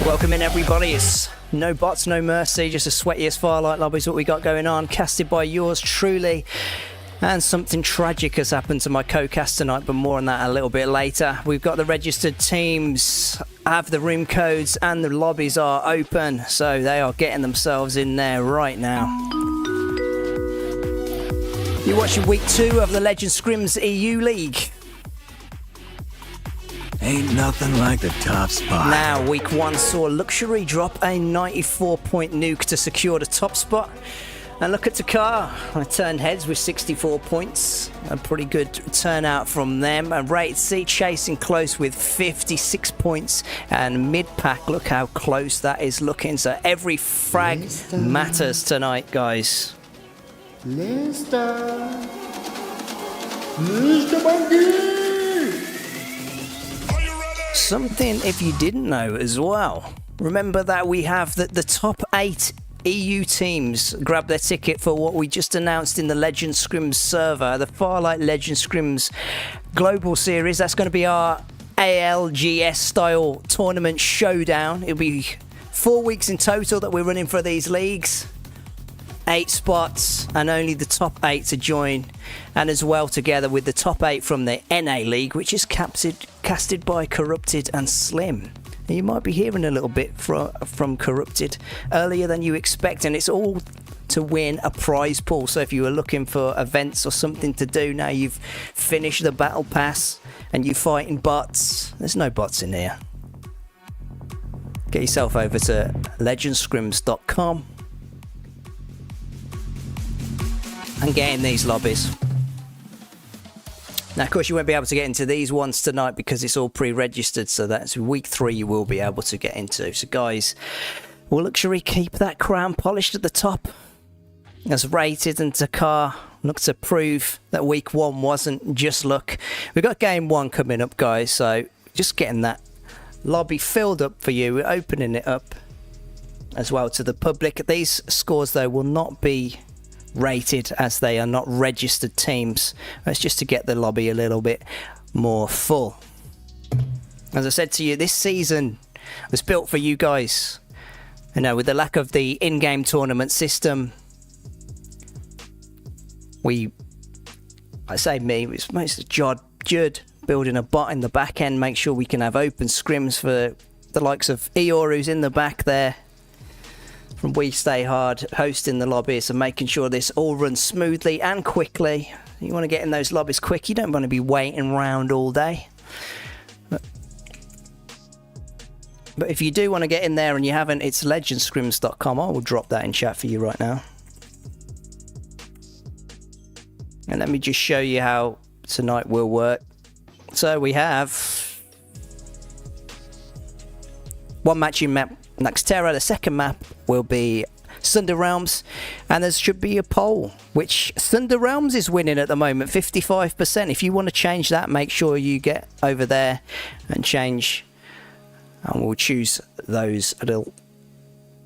Welcome in, everybody. It's no bots, no mercy, just the sweatiest Farlight lobby is what we got going on, casted by yours truly. And something tragic has happened to my co-cast tonight, but more on that a little bit later. We've got the registered teams, have the room codes, and the lobbies are open, so they are getting themselves in there right now. You're watching week 2 of the LegendScrims EU League. Ain't nothing like the top spot. Now, week 1 saw Luxury drop a 94-point nuke to secure the top spot. And look at Takar. I turned heads with 64 points. A pretty good turnout from them. And Rated C chasing close with 56 points. And mid-pack, look how close that is looking. So every frag matters tonight, guys. ListerBungi! Something if you didn't know as well. Remember that we have the top 8 EU teams grab their ticket for what we just announced in the LegendScrims server, the Farlight LegendScrims Global Series. That's going to be our FLGS style tournament showdown. It'll be 4 weeks in total that we're running for these leagues. 8 spots and only the top 8 to join, and as well together with the top 8 from the NA League, which is casted by Corrupted and Slim. You might be hearing a little bit from Corrupted earlier than you expect, and it's all to win a prize pool. So if you were looking for events or something to do, now you've finished the battle pass and you're fighting bots, there's no bots in here. Get yourself over to LegendScrims.com and get in these lobbies. Now, of course, you won't be able to get into these ones tonight because it's all pre-registered, so that's week 3 you will be able to get into. So, guys, will Luxury keep that crown polished at the top? As Rated and Takar look to prove that week 1 wasn't just luck. We've got game 1 coming up, guys, so just getting that lobby filled up for you. We're opening it up as well to the public. These scores, though, will not be rated as they are not registered teams. That's just to get the lobby a little bit more full. As I said to you, this season was built for you guys. You know, with the lack of the in-game tournament system, I say me, it's mostly Judd building a bot in the back end, make sure we can have open scrims for the likes of Eeyore, who's in the back there from We Stay Hard, hosting the lobbies and making sure this all runs smoothly and quickly. You want to get in those lobbies quick, you don't want to be waiting around all day. But if you do want to get in there and you haven't, it's LegendScrims.com. I will drop that in chat for you right now. And let me just show you how tonight will work. So we have one matching map, Nextera. The second map will be Sunder Realms, and there should be a poll, which Sunder Realms is winning at the moment, 55%. If you want to change that, make sure you get over there and change, and we'll choose those a little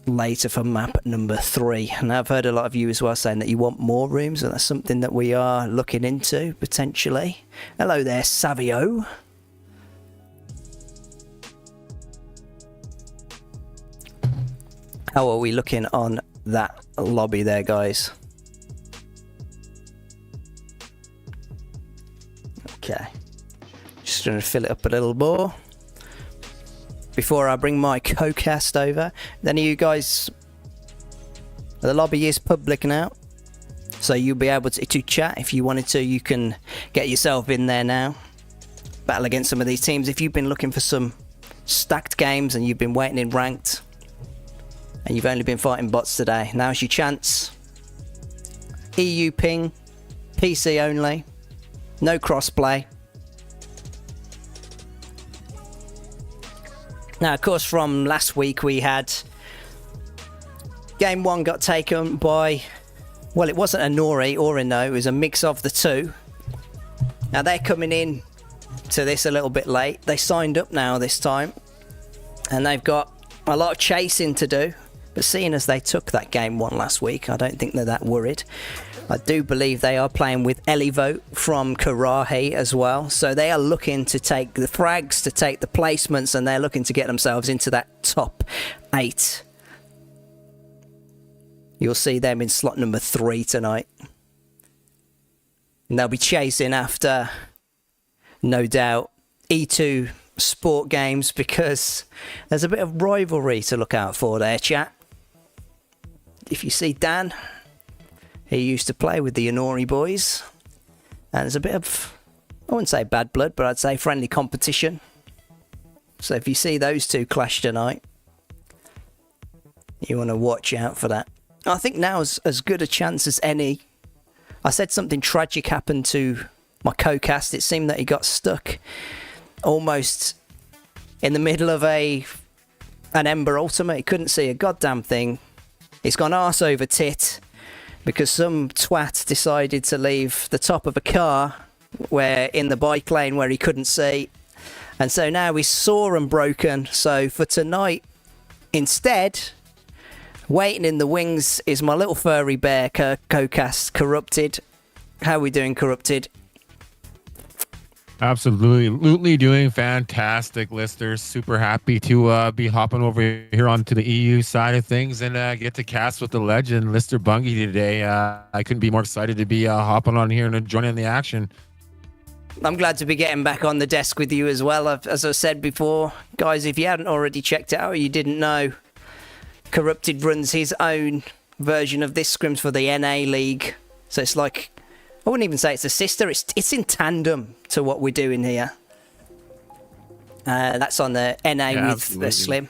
later for map number 3. And I've heard a lot of you as well saying that you want more rooms, and that's something that we are looking into potentially. Hello there, Savio. How are we looking on that lobby there, guys? Okay. Just going to fill it up a little more before I bring my co-cast over. Then you guys, the lobby is public now, so you'll be able to chat if you wanted to. You can get yourself in there now. Battle against some of these teams. If you've been looking for some stacked games and you've been waiting in ranked, and you've only been fighting bots today, now's your chance. EU ping, PC only, no crossplay. Now, of course, from last week we had game 1 got taken by, well, it wasn't a Nori or a no, it was a mix of the two. Now they're coming in to this a little bit late. They signed up now this time, and they've got a lot of chasing to do. But seeing as they took that game 1 last week, I don't think they're that worried. I do believe they are playing with Elivote from Karahi as well. So they are looking to take the frags, to take the placements, and they're looking to get themselves into that top 8. You'll see them in slot number 3 tonight. And they'll be chasing after, no doubt, E2 Sport Games, because there's a bit of rivalry to look out for there, chat. If you see Dan, he used to play with the Inori boys, and there's a bit of, I wouldn't say bad blood, but I'd say friendly competition. So if you see those two clash tonight, you want to watch out for that. I think now's as good a chance as any. I said something tragic happened to my co-cast. It seemed that he got stuck almost in the middle of an Ember Ultimate. He couldn't see a goddamn thing. He's gone arse over tit because some twat decided to leave the top of a car where in the bike lane where he couldn't see. And so now he's sore and broken. So for tonight, instead, waiting in the wings is my little furry bear co-cast, Corrupted. How are we doing, Corrupted? Absolutely doing fantastic, Lister. Super happy to be hopping over here onto the EU side of things and get to cast with the legend, ListerBungi, today. I couldn't be more excited to be hopping on here and joining the action. I'm glad to be getting back on the desk with you as well. As I said before, guys, if you hadn't already checked it out or you didn't know, Corrupted runs his own version of this scrims for the NA League. So it's like, I wouldn't even say it's a sister, it's in tandem to what we're doing here. That's on the NA with the Slim.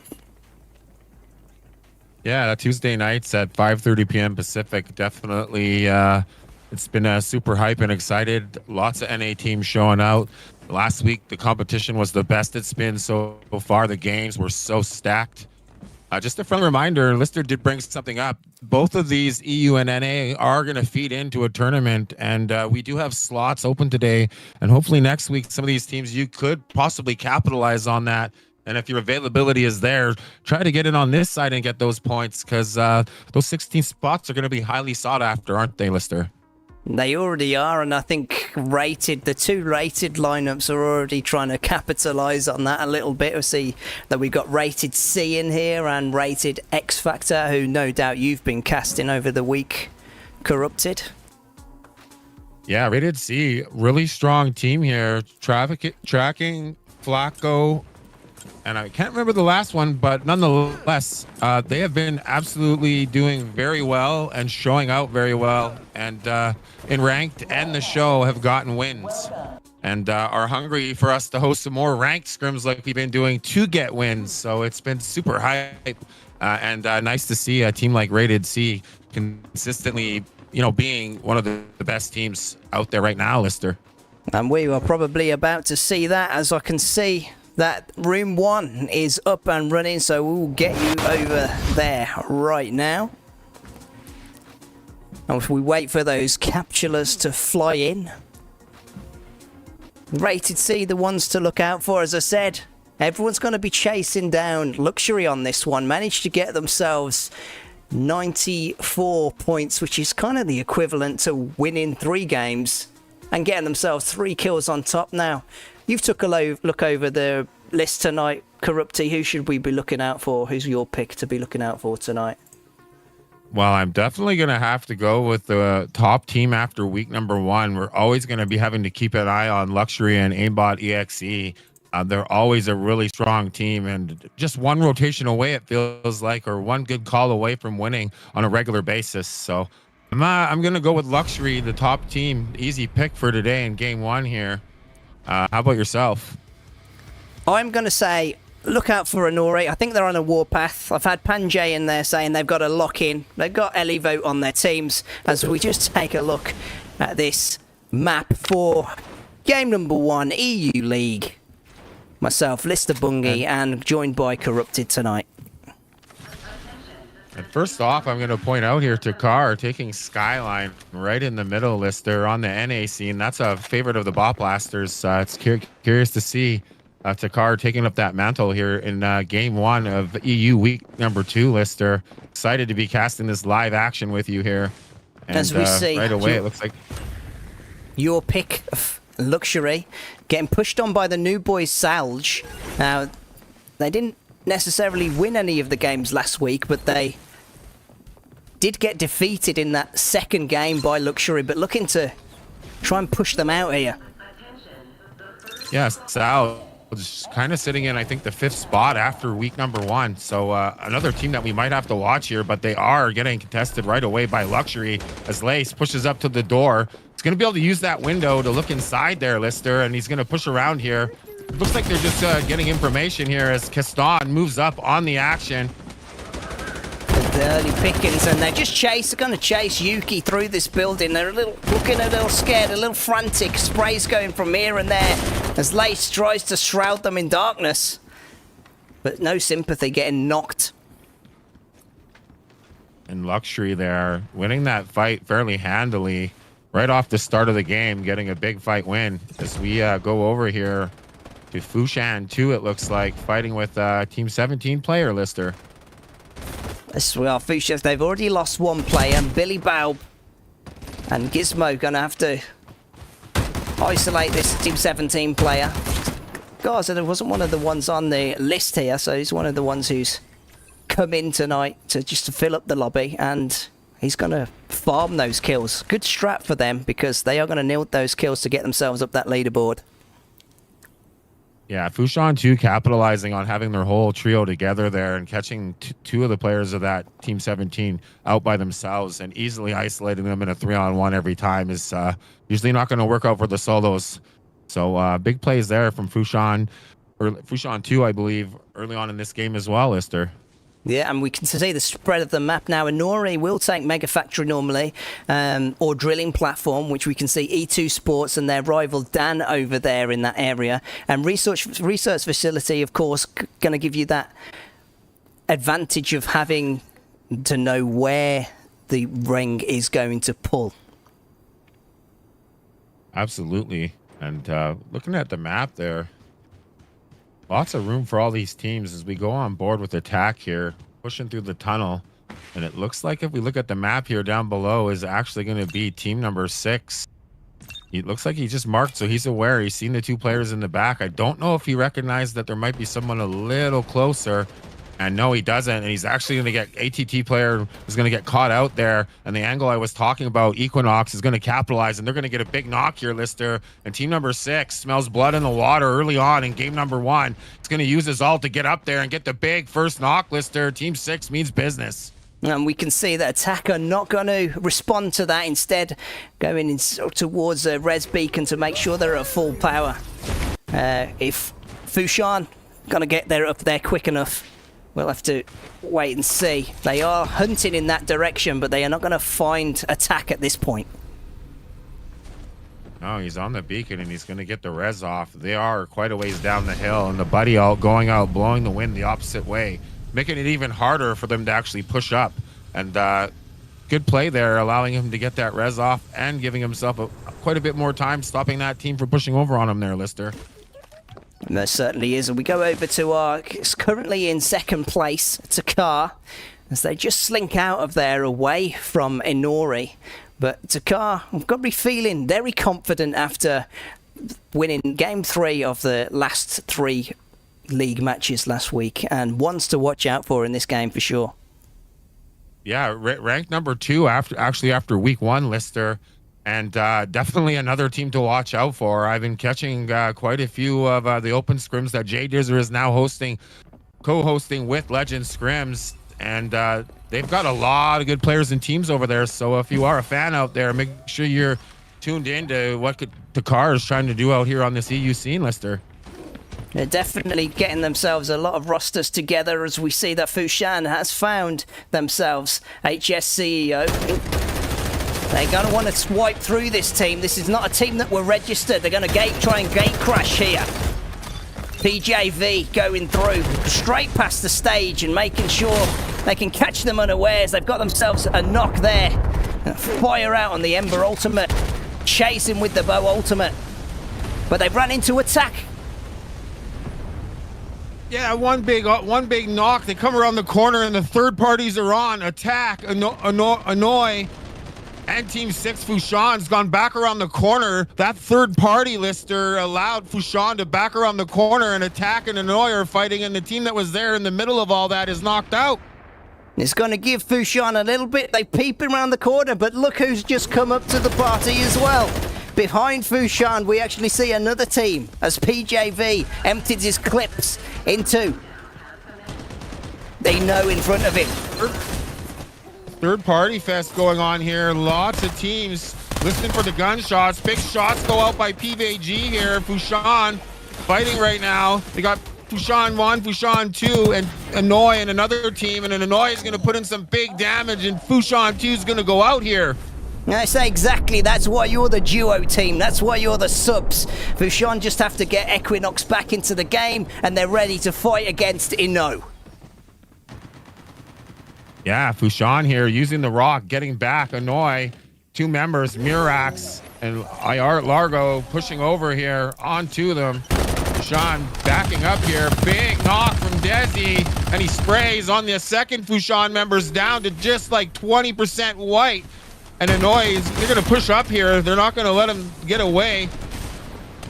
Yeah, Tuesday nights at 5:30 p.m. Pacific. Definitely, it's been super hype and excited. Lots of NA teams showing out. Last week, the competition was the best it's been so far. The games were so stacked. Just a friendly reminder, Lister did bring something up. Both of these EU and NA are going to feed into a tournament, and we do have slots open today. And hopefully next week, some of these teams, you could possibly capitalize on that. And if your availability is there, try to get in on this side and get those points, because those 16 spots are going to be highly sought after, aren't they, Lister? They already are, and I think the two rated lineups are already trying to capitalize on that a little bit. We see that we've got rated C in here and rated X Factor, who no doubt you've been casting over the week, Corrupted. Yeah, rated C, really strong team here. Tracking, Flacco, and I can't remember the last one, but nonetheless, they have been absolutely doing very well and showing out very well. And in ranked and the show have gotten wins and are hungry for us to host some more ranked scrims like we've been doing to get wins. So it's been super hype and nice to see a team like Rated C consistently, being one of the best teams out there right now, Lister. And we are probably about to see that, as I can see that room 1 is up and running, so we'll get you over there right now. And if we wait for those capsulas to fly in. Rated C, the ones to look out for, as I said. Everyone's going to be chasing down Luxury on this one. Managed to get themselves 94 points, which is kind of the equivalent to winning 3 games and getting themselves 3 kills on top now. You've took a look over the list tonight, Corrupty. Who should we be looking out for? Who's your pick to be looking out for tonight? Well, I'm definitely going to have to go with the top team after week number 1. We're always going to be having to keep an eye on Luxury and Aimbot EXE. They're always a really strong team, and just one rotation away, it feels like, or one good call away from winning on a regular basis. So I'm going to go with Luxury, the top team. Easy pick for today in game 1 here. How about yourself? I'm going to say look out for Inori. I think they're on a warpath. I've had Panjay in there saying they've got a lock-in. They've got Elivote on their teams. As we just take a look at this map for game number 1, EU League. Myself, ListerBungi, and joined by Corrupted tonight. And first off, I'm going to point out here Takar taking Skyline right in the middle, Lister, on the NA scene. That's a favorite of the Bot Blasters. It's curious to see Takar taking up that mantle here in game 1 of EU week number 2, Lister. Excited to be casting this live action with you here. And as we see, right away, it looks like your pick of Luxury getting pushed on by the new boys Salge. Now, they didn't necessarily win any of the games last week, but they did get defeated in that second game by Luxury, but looking to try and push them out here. yeah, Sal was kind of sitting in, I think, the 5th spot after week number 1. So another team that we might have to watch here, but they are getting contested right away by Luxury as Lace pushes up to the door. He's going to be able to use that window to look inside there, Lister, and he's going to push around here. It looks like they're just getting information here as Castan moves up on the action. The early pickings, and they're just going to chase Yuki through this building. They're looking a little scared, a little frantic. Sprays going from here and there as Lace tries to shroud them in darkness. But no sympathy, getting knocked. And Luxury there, winning that fight fairly handily right off the start of the game, getting a big fight win. As we go over here to Fushan 2, it looks like, fighting with Team 17 player, Lister. Yes, we are Fushan. They've already lost one player, Billy Baub and Gizmo going to have to isolate this Team 17 player. God, so there wasn't one of the ones on the list here, so he's one of the ones who's come in tonight to fill up the lobby, and he's going to farm those kills. Good strat for them, because they are going to need those kills to get themselves up that leaderboard. Yeah, Fushan 2 capitalizing on having their whole trio together there and catching two of the players of that Team 17 out by themselves and easily isolating them in a 3-on-1 every time is usually not going to work out for the solos. So big plays there from Fushan, or Fushan 2, I believe, early on in this game as well, Lister. Yeah, and we can see the spread of the map now. Inori will take Mega Factory normally, or Drilling Platform, which we can see E2 Sports and their rival Dan over there in that area. And Research Facility, of course, going to give you that advantage of having to know where the ring is going to pull. Absolutely. And looking at the map there, lots of room for all these teams as we go on board with attack here, pushing through the tunnel. And it looks like if we look at the map here down below is actually going to be team number 6. It looks like he just marked, so he's aware. He's seen the 2 players in the back. I don't know if he recognized that there might be someone a little closer. And no, he doesn't. And he's actually going to get ATT player is going to get caught out there. And the angle I was talking about, Equinox, is going to capitalize. And they're going to get a big knock here, Lister. And team number 6 smells blood in the water early on in game number 1. It's going to use his ult to get up there and get the big first knock, Lister. Team 6 means business. And we can see that Attacker not going to respond to that. Instead, going towards Res Beacon to make sure they're at full power. If Fushan going to get there up there quick enough, we'll have to wait and see. They are hunting in that direction, but they are not going to find Attack at this point. No, he's on the beacon and he's going to get the res off. They are quite a ways down the hill, and the buddy ult going out, blowing the wind the opposite way, making it even harder for them to actually push up. And good play there, allowing him to get that res off and giving himself quite a bit more time, stopping that team from pushing over on him there, Lister. And there certainly is. And we go over to our currently in second place, Takar, as they just slink out of there away from Inori. But Takar, I've got to be feeling very confident after winning game 3 of the last 3 league matches last week, and ones to watch out for in this game for sure. Yeah, ranked number 2 after week 1, Lister. And definitely another team to watch out for. I've been catching quite a few of the open scrims that Jay Dizzer is now co-hosting with LegendScrims. And they've got a lot of good players and teams over there. So if you are a fan out there, make sure you're tuned in to what Takar is trying to do out here on this EU scene, Lister. They're definitely getting themselves a lot of rosters together, as we see that Fushan has found themselves HSCEO. They're going to want to swipe through this team. This is not a team that were registered. They're going to try and gate crash here. PJV going through straight past the stage and making sure they can catch them unawares. They've got themselves a knock there. Fire out on the Ember ultimate. Chasing with the bow ultimate. But they've run into Attack. Yeah, one big knock. They come around the corner and the third parties are on. Attack, Annoy. And Team 6, Fushan's gone back around the corner. That third party Lister allowed Fushan to back around the corner and attack and annoy her fighting, and the team that was there in the middle of all that is knocked out. It's going to give Fushan a little bit. They peep around the corner, but look who's just come up to the party as well. Behind Fushan, we actually see another team as PJV empties his clips into they know in front of him. Third party fest going on here. Lots of teams listening for the gunshots. Big shots go out by PVG here. Fushan fighting right now. They got Fushan 1, Fushan 2, and Annoy and another team. And Annoy is going to put in some big damage, and Fushan 2 is going to go out here. I say exactly, that's why you're the duo team, that's why you're the subs. Fushan just have to get Equinox back into the game, and they're ready to fight against Inno. Yeah, Fushan here using the rock, getting back. Annoy, 2 members, Mirax and IR Largo pushing over here onto them. Fushan backing up here. Big knock from Desi, and he sprays on the second Fushan members down to just like 20% white. And Annoy, they're going to push up here. They're not going to let him get away.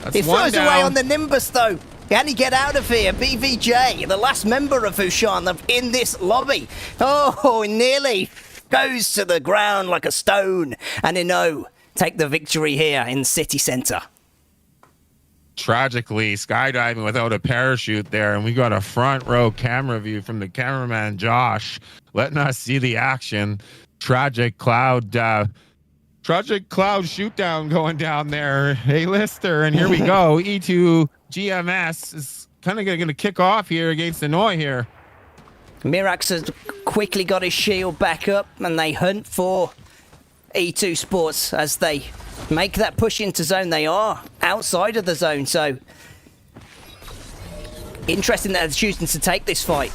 That's he one throws down. away on the Nimbus though. Can he get out of here? BVJ, the last member of Fushan in this lobby. Oh, nearly goes to the ground like a stone. And Inno take the victory here in City Centre. Tragically, skydiving without a parachute there. And we got a front row camera view from the cameraman, Josh, letting us see the action. Tragic cloud shootdown going down there. Hey, Lister, and here we go. E2 GMS is kind of going to kick off here against Annoy here. Mirax has quickly got his shield back up, and they hunt for E2 Sports as they make that push into zone. They are outside of the zone, so interesting that they're choosing to take this fight.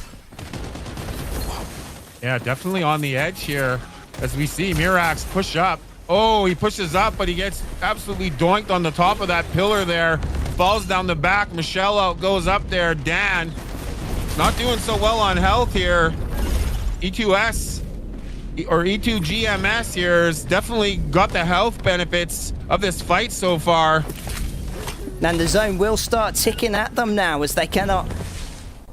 Yeah, definitely on the edge here as we see Mirax push up. Oh, he pushes up, but he gets absolutely doinked on the top of that pillar there. Falls down the back. Michelle out goes up there. Dan not doing so well on health here. E2S or E2 GMS here has definitely got the health benefits of this fight so far. And the zone will start ticking at them now as they cannot,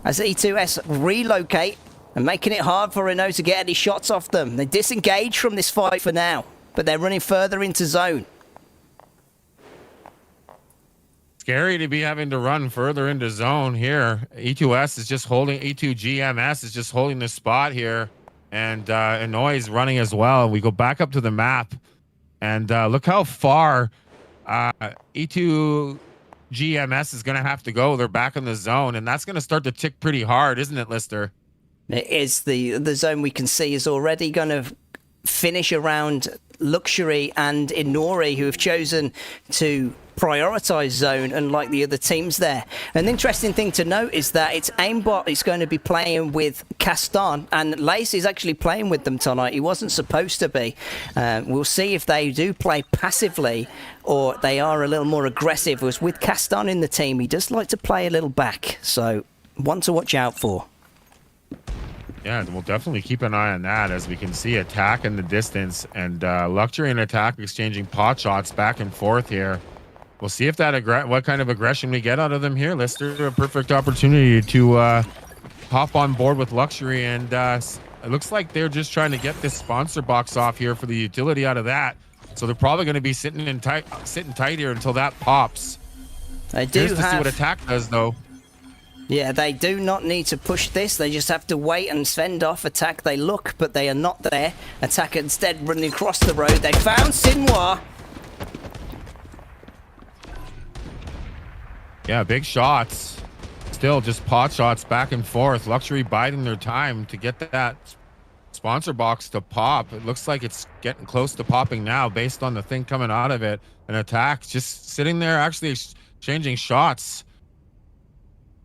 as E2S relocate and making it hard for Renault to get any shots off them. They disengage from this fight for now, but they're running further into zone. Scary to be having to run further into zone here. E2S is just holding, E2 GMS is just holding the spot here. And Annoy is running as well. We go back up to the map. And look how far E2 GMS is going to have to go. They're back in the zone. And that's going to start to tick pretty hard, isn't it, Lister? It is. The zone we can see is already going to finish around Luxury and Inori, who have chosen to prioritize zone, unlike the other teams there. An interesting thing to note is that it's Aimbot is going to be playing with Castan, and Lace is actually playing with them tonight. He wasn't supposed to be. We'll see if they do play passively or they are a little more aggressive. Whereas with Castan in the team, he does like to play a little back, so one to watch out for. Yeah, we'll definitely keep an eye on that as we can see attack in the distance and Luxury and attack exchanging pot shots back and forth here. We'll see if that what kind of aggression we get out of them here. Lister, a perfect opportunity to hop on board with Luxury, and it looks like they're just trying to get this sponsor box off here for the utility out of that. So they're probably going to be sitting tight here until that pops. They do Here's to see what attack does, though. Yeah, they do not need to push this. They just have to wait and fend off attack. They look, but they are not there. Attack instead running across the road. They found Sinwar. Yeah, big shots. Still just pot shots back and forth. Luxury biding their time to get that sponsor box to pop. It looks like it's getting close to popping now based on the thing coming out of it. And attack just sitting there actually exchanging shots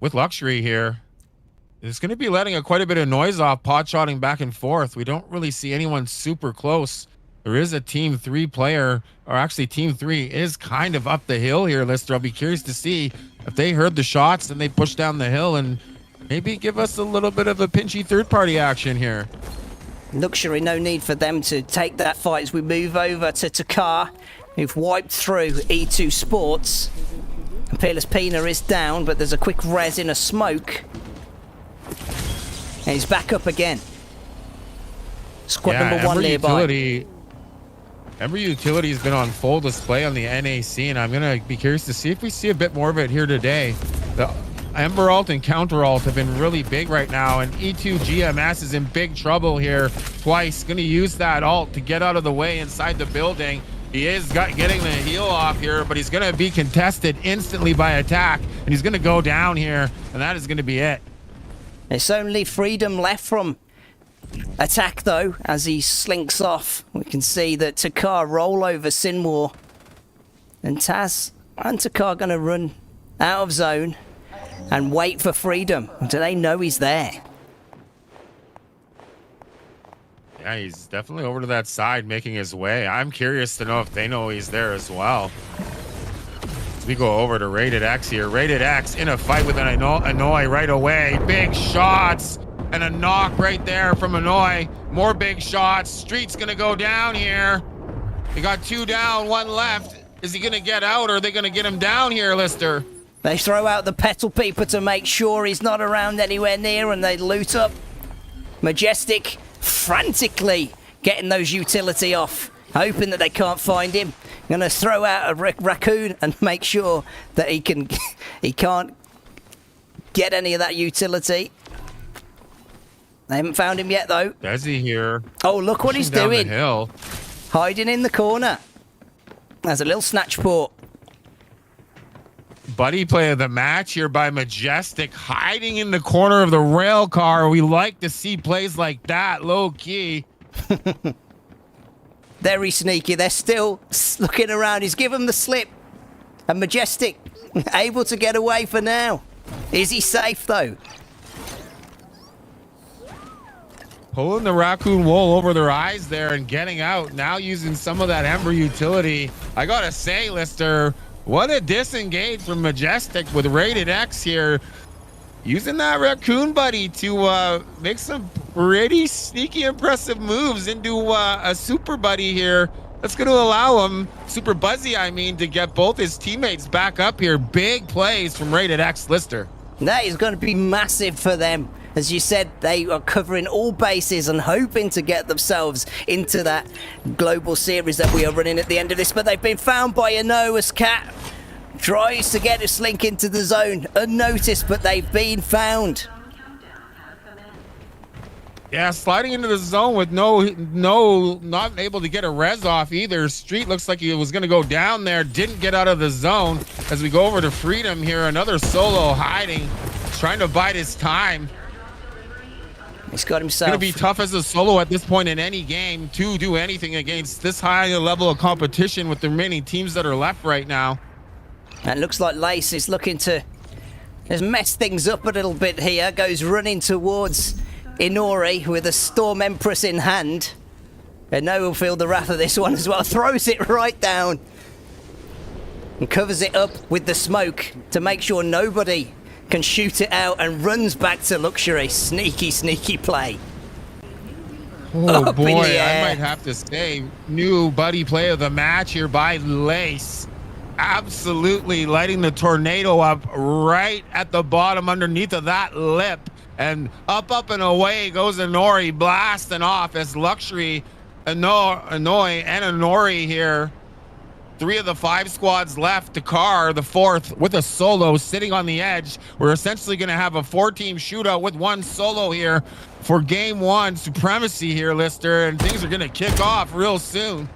with Luxury here. It's going to be letting quite a bit of noise off, pot shotting back and forth. We don't really see anyone super close. There is a Team 3 player, or actually Team 3 is kind of up the hill here, Lister. I'll be curious to see if they heard the shots and they push down the hill and maybe give us a little bit of a pinchy third-party action here. Luxury, no need for them to take that fight as we move over to Takar, who've wiped through E2 Sports. And Peerless Pina is down, but there's a quick res in a smoke. And he's back up again. Squad number 1 nearby. Ember Utility has been on full display on the NAC, and I'm going to be curious to see if we see a bit more of it here today. The Ember Alt and Counter Alt have been really big right now, and E2 GMS is in big trouble here twice. Going to use that alt to get out of the way inside the building. He is getting the heal off here, but he's going to be contested instantly by attack, and he's going to go down here, and that is going to be it. It's only Freedom left from attack, though, as he slinks off. We can see that Takar roll over Sinwar. And Taz and Takar going to run out of zone and wait for Freedom. Do they know he's there? Yeah, he's definitely over to that side making his way. I'm curious to know if they know he's there as well. We go over to Rated X here. Rated X in a fight with an Annoy right away. Big shots and a knock right there from Annoy. More big shots. Street's gonna go down here. He got 2 down, 1 left. Is he gonna get out, or are they gonna get him down here, Lister? They throw out the petal peeper to make sure he's not around anywhere near, and they loot up. Majestic frantically getting those utility off, hoping that they can't find him. Gonna throw out a raccoon and make sure that he can't get any of that utility. They haven't found him yet, though. Desi here. Oh, look what he's down doing. The hill. Hiding in the corner. There's a little snatch port. Buddy play of the match here by Majestic, hiding in the corner of the rail car. We like to see plays like that, low key. Very sneaky. They're still looking around. He's given them the slip. And Majestic able to get away for now. Is he safe, though? Pulling the raccoon wool over their eyes there and getting out. Now using some of that Ember utility. I gotta say, Lister, what a disengage from Majestic with Rated X here. Using that raccoon buddy to make some pretty sneaky, impressive moves into a super buddy here. That's going to allow him, Super Buzzy, I mean, to get both his teammates back up here. Big plays from Rated X, Lister. That is going to be massive for them. As you said, they are covering all bases and hoping to get themselves into that global series that we are running at the end of this. But they've been found by Ano as Cat tries to get a slink into the zone unnoticed, but they've been found. Yeah, sliding into the zone with not able to get a res off either. Street looks like he was going to go down there, didn't get out of the zone. As we go over to Freedom here, another solo hiding, trying to bide his time. He's got himself. It's going to be tough as a solo at this point in any game to do anything against this high a level of competition with the remaining teams that are left right now. And it looks like Lace is looking to just mess things up a little bit here. Goes running towards Inori with a Storm Empress in hand. And no will feel the wrath of this one as well. Throws it right down. And covers it up with the smoke to make sure nobody can shoot it out, and runs back to Luxury. Sneaky, sneaky play. Oh boy, I might have to say, new buddy play of the match here by Lace. Absolutely lighting the tornado up right at the bottom underneath of that lip. And up and away goes Inori, blasting off as Luxury, Annoy, and Inori here. 3 of the 5 squads left. Takar, the 4th, with a solo sitting on the edge. We're essentially going to have a 4-team shootout with 1 solo here for game 1 supremacy here, Lister, and things are going to kick off real soon.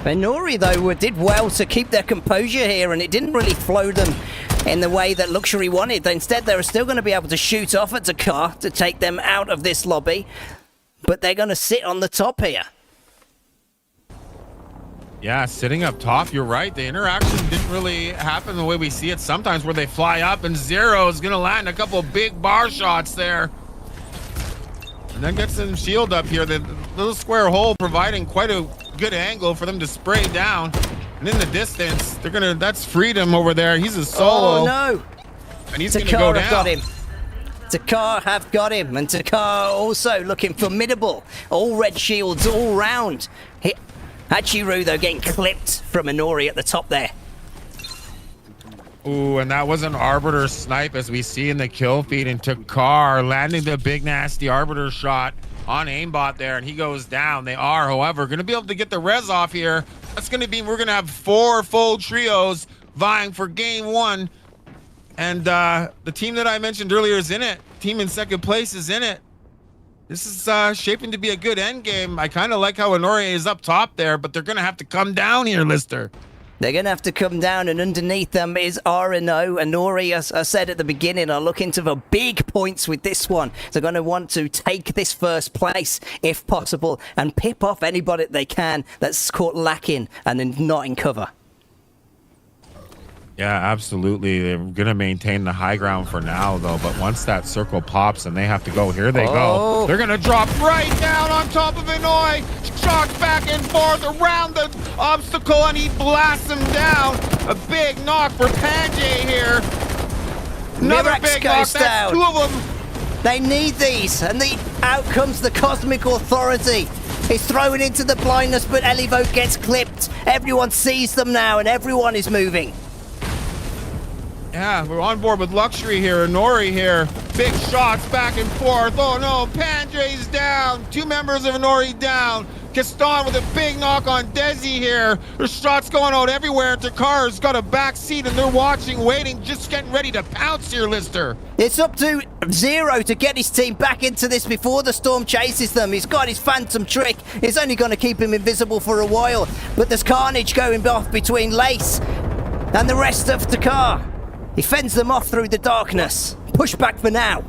Inori, though, did well to keep their composure here, and it didn't really flow them in the way that Luxury wanted. Instead, they were still going to be able to shoot off at Takar to take them out of this lobby, but they're going to sit on the top here. Yeah, sitting up top, you're right. The interaction didn't really happen the way we see it sometimes, where they fly up and Zero is going to land a couple of big bar shots there. And then gets some shield up here. The little square hole providing quite a good angle for them to spray down. And in the distance, they're going to, that's Freedom over there. He's a solo. Oh, no. And he's going to go down. Got him. Takar have got him, and Takar also looking formidable. All red shields all round. Hachiru, though, getting clipped from Inori at the top there. Ooh, and that was an Arbiter snipe, as we see in the kill feed, and Takar landing the big nasty Arbiter shot on aimbot there, and he goes down. They are, however, going to be able to get the res off here. That's going to be, we're going to have 4 full trios vying for game 1. And the team that I mentioned earlier is in it. Team in second place is in it. This is shaping to be a good end game. I kind of like how Inori is up top there, but they're going to have to come down here, Lister. They're going to have to come down, and underneath them is RNO. Inori, as I said at the beginning, are looking for big points with this one. They're going to want to take this first place, if possible, and pip off anybody they can that's caught lacking and then not in cover. Yeah, absolutely. They're going to maintain the high ground for now, though. But once that circle pops and they have to go, here they go. They're going to drop right down on top of Inoi. Shocks back and forth around the obstacle, and he blasts him down. A big knock for Panjay here. Another Mirax big knock. goes That's down. 2 of them. They need these, and out comes the Cosmic Authority. He's thrown into the blindness, but Elivote gets clipped. Everyone sees them now, and everyone is moving. Yeah, we're on board with Luxury here. Inori here. Big shots back and forth. Oh no, Panjay's down. 2 members of Inori down. Gaston with a big knock on Desi here. There's shots going out everywhere. Takar's got a back seat, and they're watching, waiting, just getting ready to pounce here, Lister. It's up to Zero to get his team back into this before the storm chases them. He's got his phantom trick. It's only going to keep him invisible for a while. But there's carnage going off between Lace and the rest of Takar. He fends them off through the darkness. Push back for now.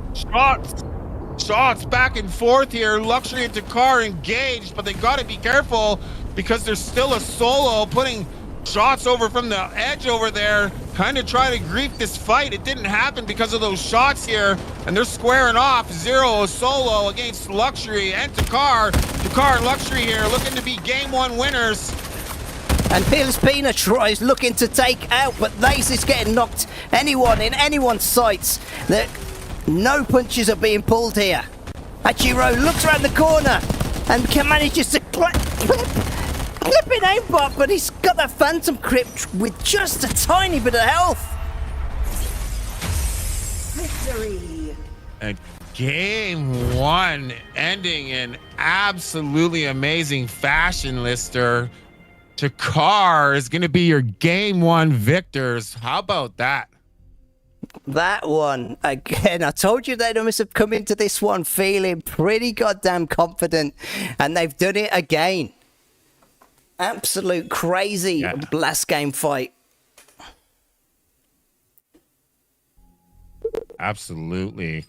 Shots back and forth here. Luxury and Takar engaged, but they got to be careful because there's still a solo putting shots over from the edge over there, kind of trying to grief this fight. It didn't happen because of those shots here, and they're squaring off. Zero solo against Luxury and Takar. Takar and Luxury here looking to be game 1 winners. And Peerless Pina tries looking to take out, but Lace is getting knocked anyone in anyone's sights. No punches are being pulled here. Hachiro looks around the corner and manages to clip in aimbot, but he's got that phantom grip with just a tiny bit of health. Victory. And game 1 ending in absolutely amazing fashion, Lister. Takar is going to be your game 1 victors. How about that? That one, again, I told you they must have come into this one feeling pretty goddamn confident, and they've done it again. Absolute crazy last game fight. Absolutely.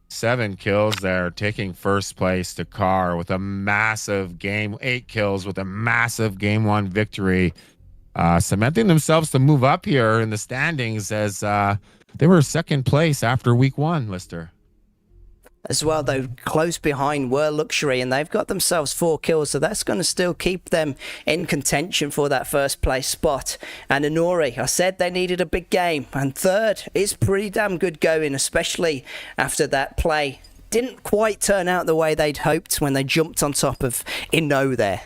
7 kills there, taking first place. Takar with a massive game, 8 kills with a massive game 1 victory, cementing themselves to move up here in the standings as they were second place after week 1, Lister. As well, though, close behind were Luxury, and they've got themselves 4 kills, so that's going to still keep them in contention for that first place spot. And Inori, I said they needed a big game, and third is pretty damn good going, especially after that play didn't quite turn out the way they'd hoped when they jumped on top of Inno there.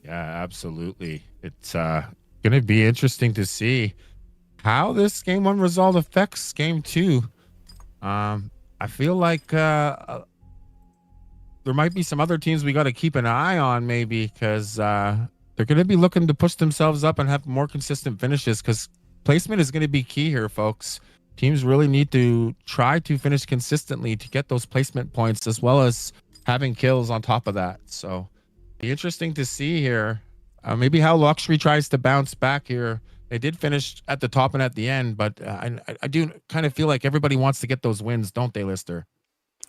Yeah, absolutely. It's going to be interesting to see how this game 1 result affects game 2. I feel like there might be some other teams we got to keep an eye on, maybe, because they're going to be looking to push themselves up and have more consistent finishes, because placement is going to be key here, folks. Teams really need to try to finish consistently to get those placement points, as well as having kills on top of that. So be interesting to see here, maybe how Luxury tries to bounce back here. They did finish at the top and at the end, but I do kind of feel like everybody wants to get those wins, don't they, Lister?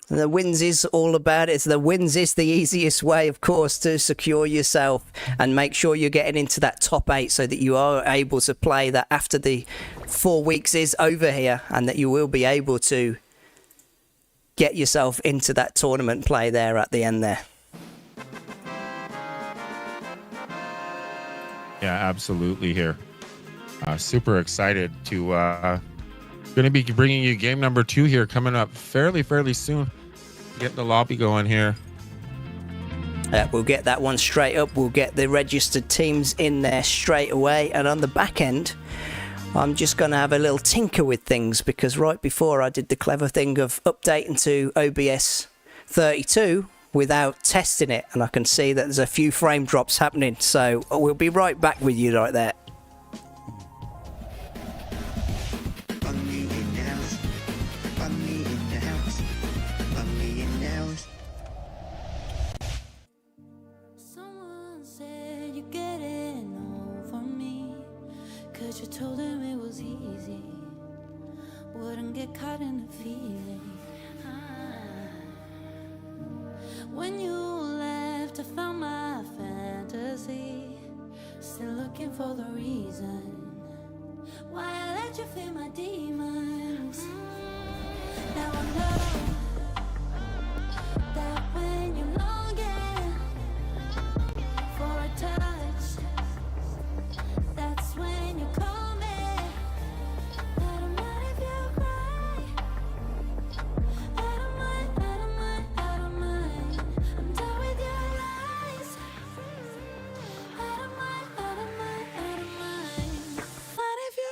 The wins is all about it. The wins is the easiest way, of course, to secure yourself and make sure you're getting into that top 8 so that you are able to play that after the 4 weeks is over here, and that you will be able to get yourself into that tournament play there at the end there. Yeah, absolutely here. Super excited to Going to be bringing you game number 2 here coming up fairly soon. Get the lobby going here. We'll get that one straight up. We'll get the registered teams in there straight away. And on the back end, I'm just going to have a little tinker with things, because right before I did the clever thing of updating to OBS 32 without testing it, and I can see that there's a few frame drops happening. So we'll be right back with you right there. You told him it was easy, wouldn't get caught in the feeling. When you left, I found my fantasy, still looking for the reason why I let you feed my demons. Now I know that when you're longing for a touch, that's when you call me. I don't mind if you cry. I don't mind, I don't mind, I don't mind. I'm done with your lies. I don't mind, I don't mind, I don't mind. Mind if you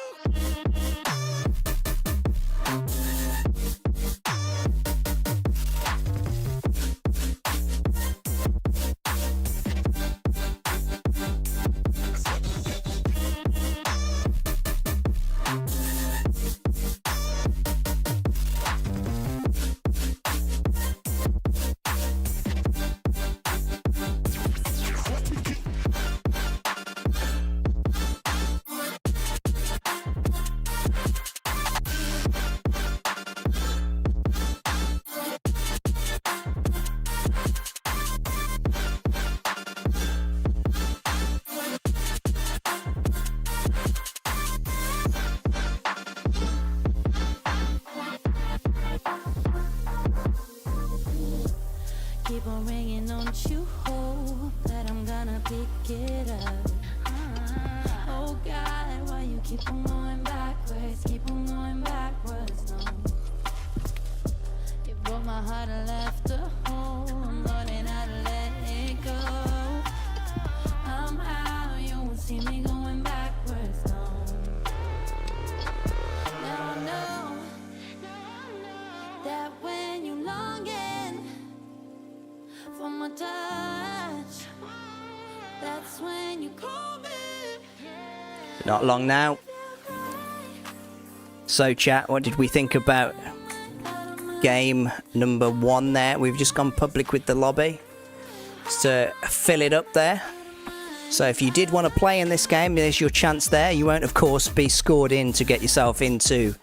keep on ringing, don't you hope that I'm gonna pick it up. Oh God, why you keep on going backwards, keep on going backwards, no. You broke my heart and left a hole, I'm learning how to let it go. I'm out, you won't see me going backwards, no. Now I know that when you're longing for my touch, that's when you call me. Not long now. So chat, what did we think about game number 1 there? We've just gone public with the lobby just to fill it up there. So if you did want to play in this game, there's your chance there. You won't, of course, be scored in to get yourself into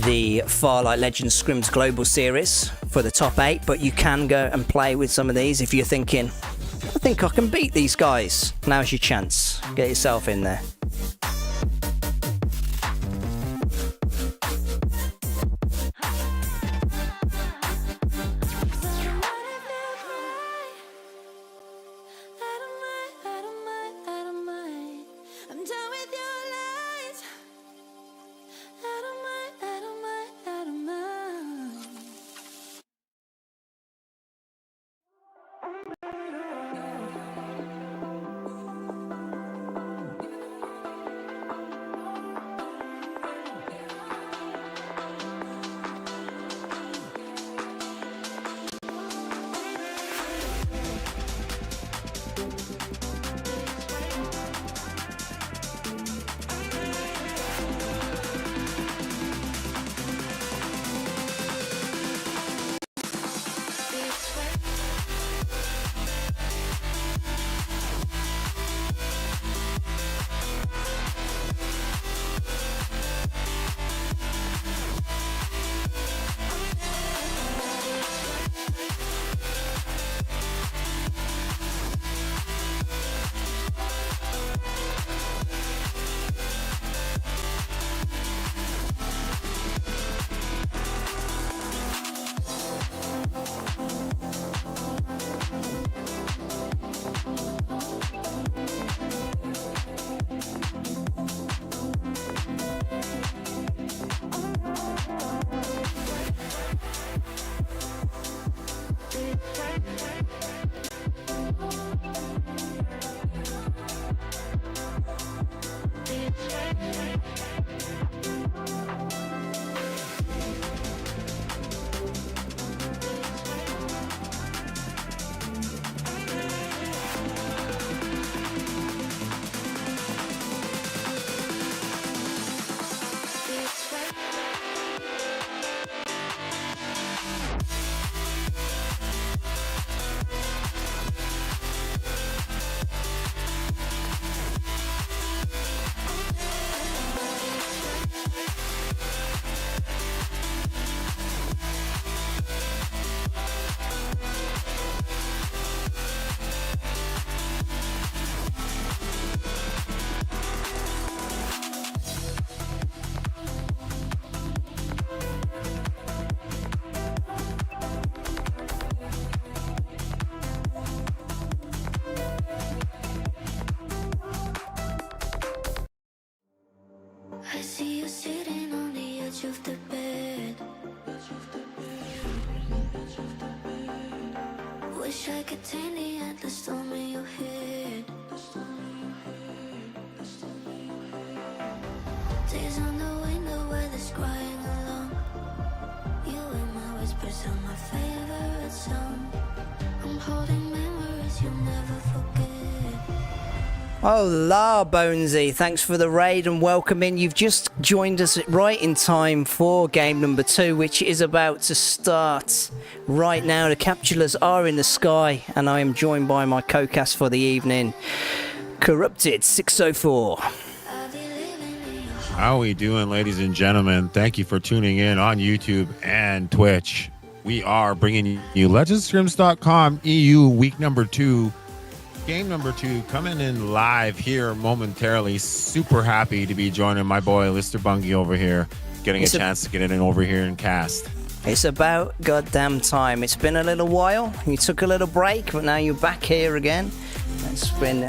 the Farlight LegendScrims Global Series for the top 8, but you can go and play with some of these if you're thinking, I think I can beat these guys. Now's your chance. Get yourself in there. wish I could tame the endless storm in your head. Days on the window, weather's crying alone. You and my whispers are my favorite song. I'm holding memories you'll never forget. Oh la Bonesy, thanks for the raid and welcome in. You've just joined us right in time for game number 2, which is about to start right now. The capsulas are in the sky and I am joined by my co-cast for the evening, Corrupted 604. How we doing, ladies and gentlemen? Thank you for tuning in on YouTube and Twitch. We are bringing you LegendScrims.com EU week number 2. Game number 2 coming in live here momentarily. Super happy to be joining my boy ListerBungi over here, getting a chance to get in over here and cast. It's about goddamn time. It's been a little while. You took a little break, but now you're back here again. It's been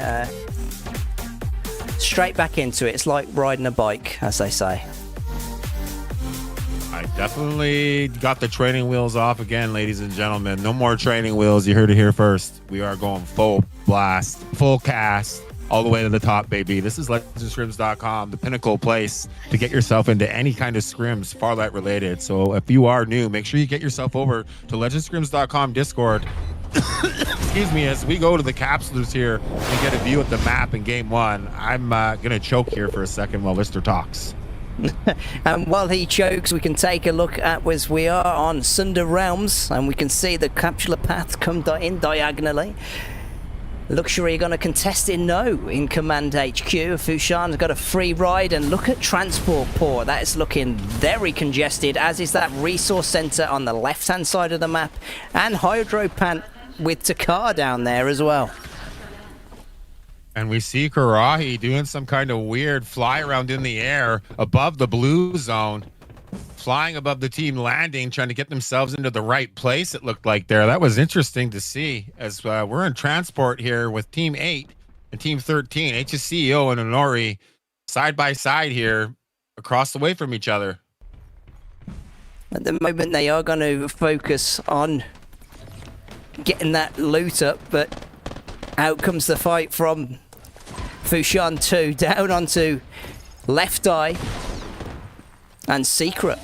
straight back into it. It's like riding a bike, as they say. I definitely got the training wheels off again, ladies and gentlemen. No more training wheels. You heard it here first. We are going full blast, full cast, all the way to the top, baby. This is LegendScrims.com, the pinnacle place to get yourself into any kind of scrims, Farlight related. So if you are new, make sure you get yourself over to LegendScrims.com Discord. Excuse me, as we go to the capsules here and get a view at the map in game 1. I'm going to choke here for a second while Lister talks. And while he chokes, we can take a look at as we are on Sunder Realms and we can see the capsular path come in diagonally. Luxury are going to contest in no in Command HQ. Fushan's got a free ride and look at Transport Port. That is looking very congested, as is that resource center on the left hand side of the map, and Hydro Pant with Takar down there as well. And we see Karahi doing some kind of weird fly around in the air above the blue zone, flying above the team landing, trying to get themselves into the right place, it looked like there. That was interesting to see, as we're in transport here with Team 8 and Team 13, HSCEO and Honori, side by side here, across the way from each other. At the moment, they are going to focus on getting that loot up, but out comes the fight from Fushan 2 down onto Left Eye and Secret.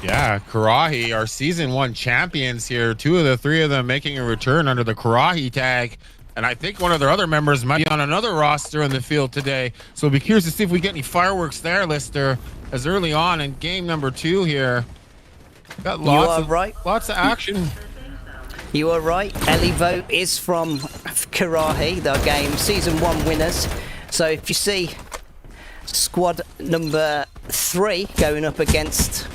Yeah, Karahi, our season 1 champions here. 2 of the 3 of them making a return under the Karahi tag. And I think one of their other members might be on another roster in the field today. So we'll be curious to see if we get any fireworks there, Lister, as early on in game number 2 here. Got lots of action. You are right. Ellie Vote is from Karahi, the game season 1 winners. So if you see squad number 3 going up against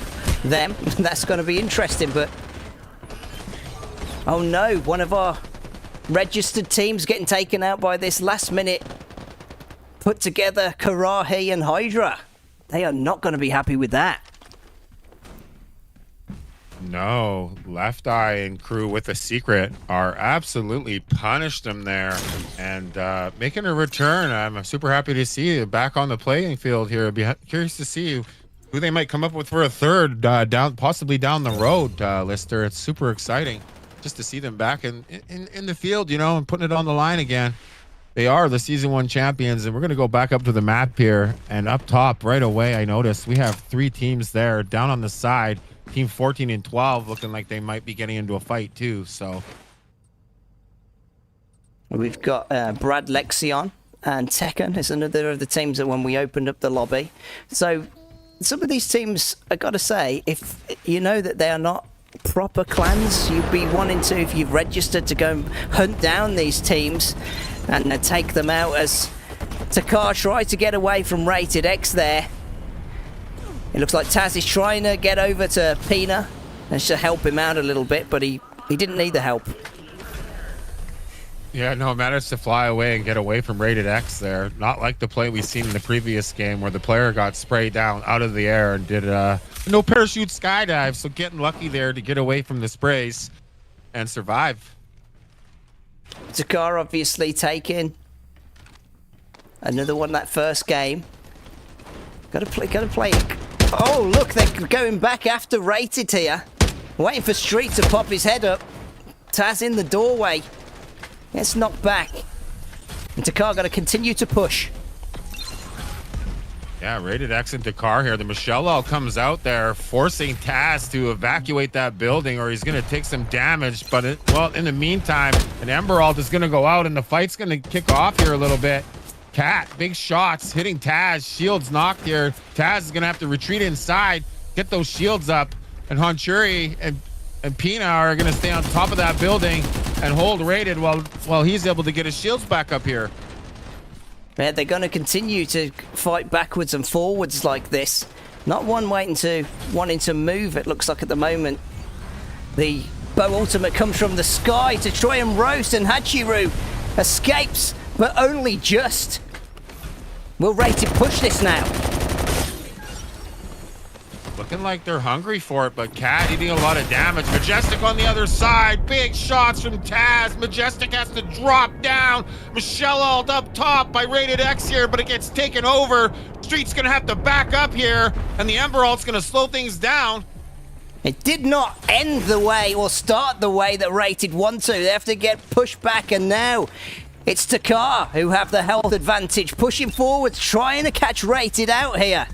them, that's going to be interesting. But oh no, one of our registered teams getting taken out by this last minute put together Karahi and Hydra. They are not going to be happy with that. No, Left Eye and crew with a secret are absolutely punished them there and making a return. I'm super happy to see you back on the playing field here. I'd be curious to see who they might come up with for a third possibly down the road, Lister. It's super exciting just to see them back in the field, you know, and putting it on the line again. They are the season 1 champions, and we're going to go back up to the map here. And up top right away, I noticed we have 3 teams there down on the side. Team 14 and 12 looking like they might be getting into a fight too. So we've got Brad Lexion and Tekken is another of the teams that when we opened up the lobby. So some of these teams, I gotta say, if you know that they are not proper clans, you'd be wanting to, if you've registered, to go and hunt down these teams and take them out, as Takar tried to get away from Rated X there. It looks like Taz is trying to get over to Pina and to help him out a little bit, but he didn't need the help. Yeah, no, it managed to fly away and get away from Rated X there. Not like the play we've seen in the previous game where the player got sprayed down out of the air and did no parachute skydive. So getting lucky there to get away from the sprays and survive. Takar obviously taking another one that first game. Gotta play it. Oh, look, they're going back after Rated here. Waiting for Street to pop his head up. Taz in the doorway. Gets knocked back. And Takar going to continue to push. Yeah, Rated X into car here. The Michelle comes out there, forcing Taz to evacuate that building, or he's going to take some damage. But, in the meantime, an Emberalt is going to go out, and the fight's going to kick off here a little bit. Cat, big shots, hitting Taz. Shields knocked here. Taz is going to have to retreat inside, get those shields up. And Honchuri and Pina are going to stay on top of that building and hold Rated while he's able to get his shields back up here. Yeah, they're going to continue to fight backwards and forwards like this. Not one wanting to move, it looks like at the moment. The bow ultimate comes from the sky to try and roast, and Hachiru escapes, but only just. Will Rated push this now? Looking like they're hungry for it, but Cat eating a lot of damage. Majestic on the other side. Big shots from Taz. Majestic has to drop down. Michelle ult up top by Rated X here, but it gets taken over. Street's going to have to back up here, and the Ember ult's going to slow things down. It did not end the way or start the way that Rated want to. They have to get pushed back, and now it's Takar who have the health advantage, pushing forwards, trying to catch Rated out here.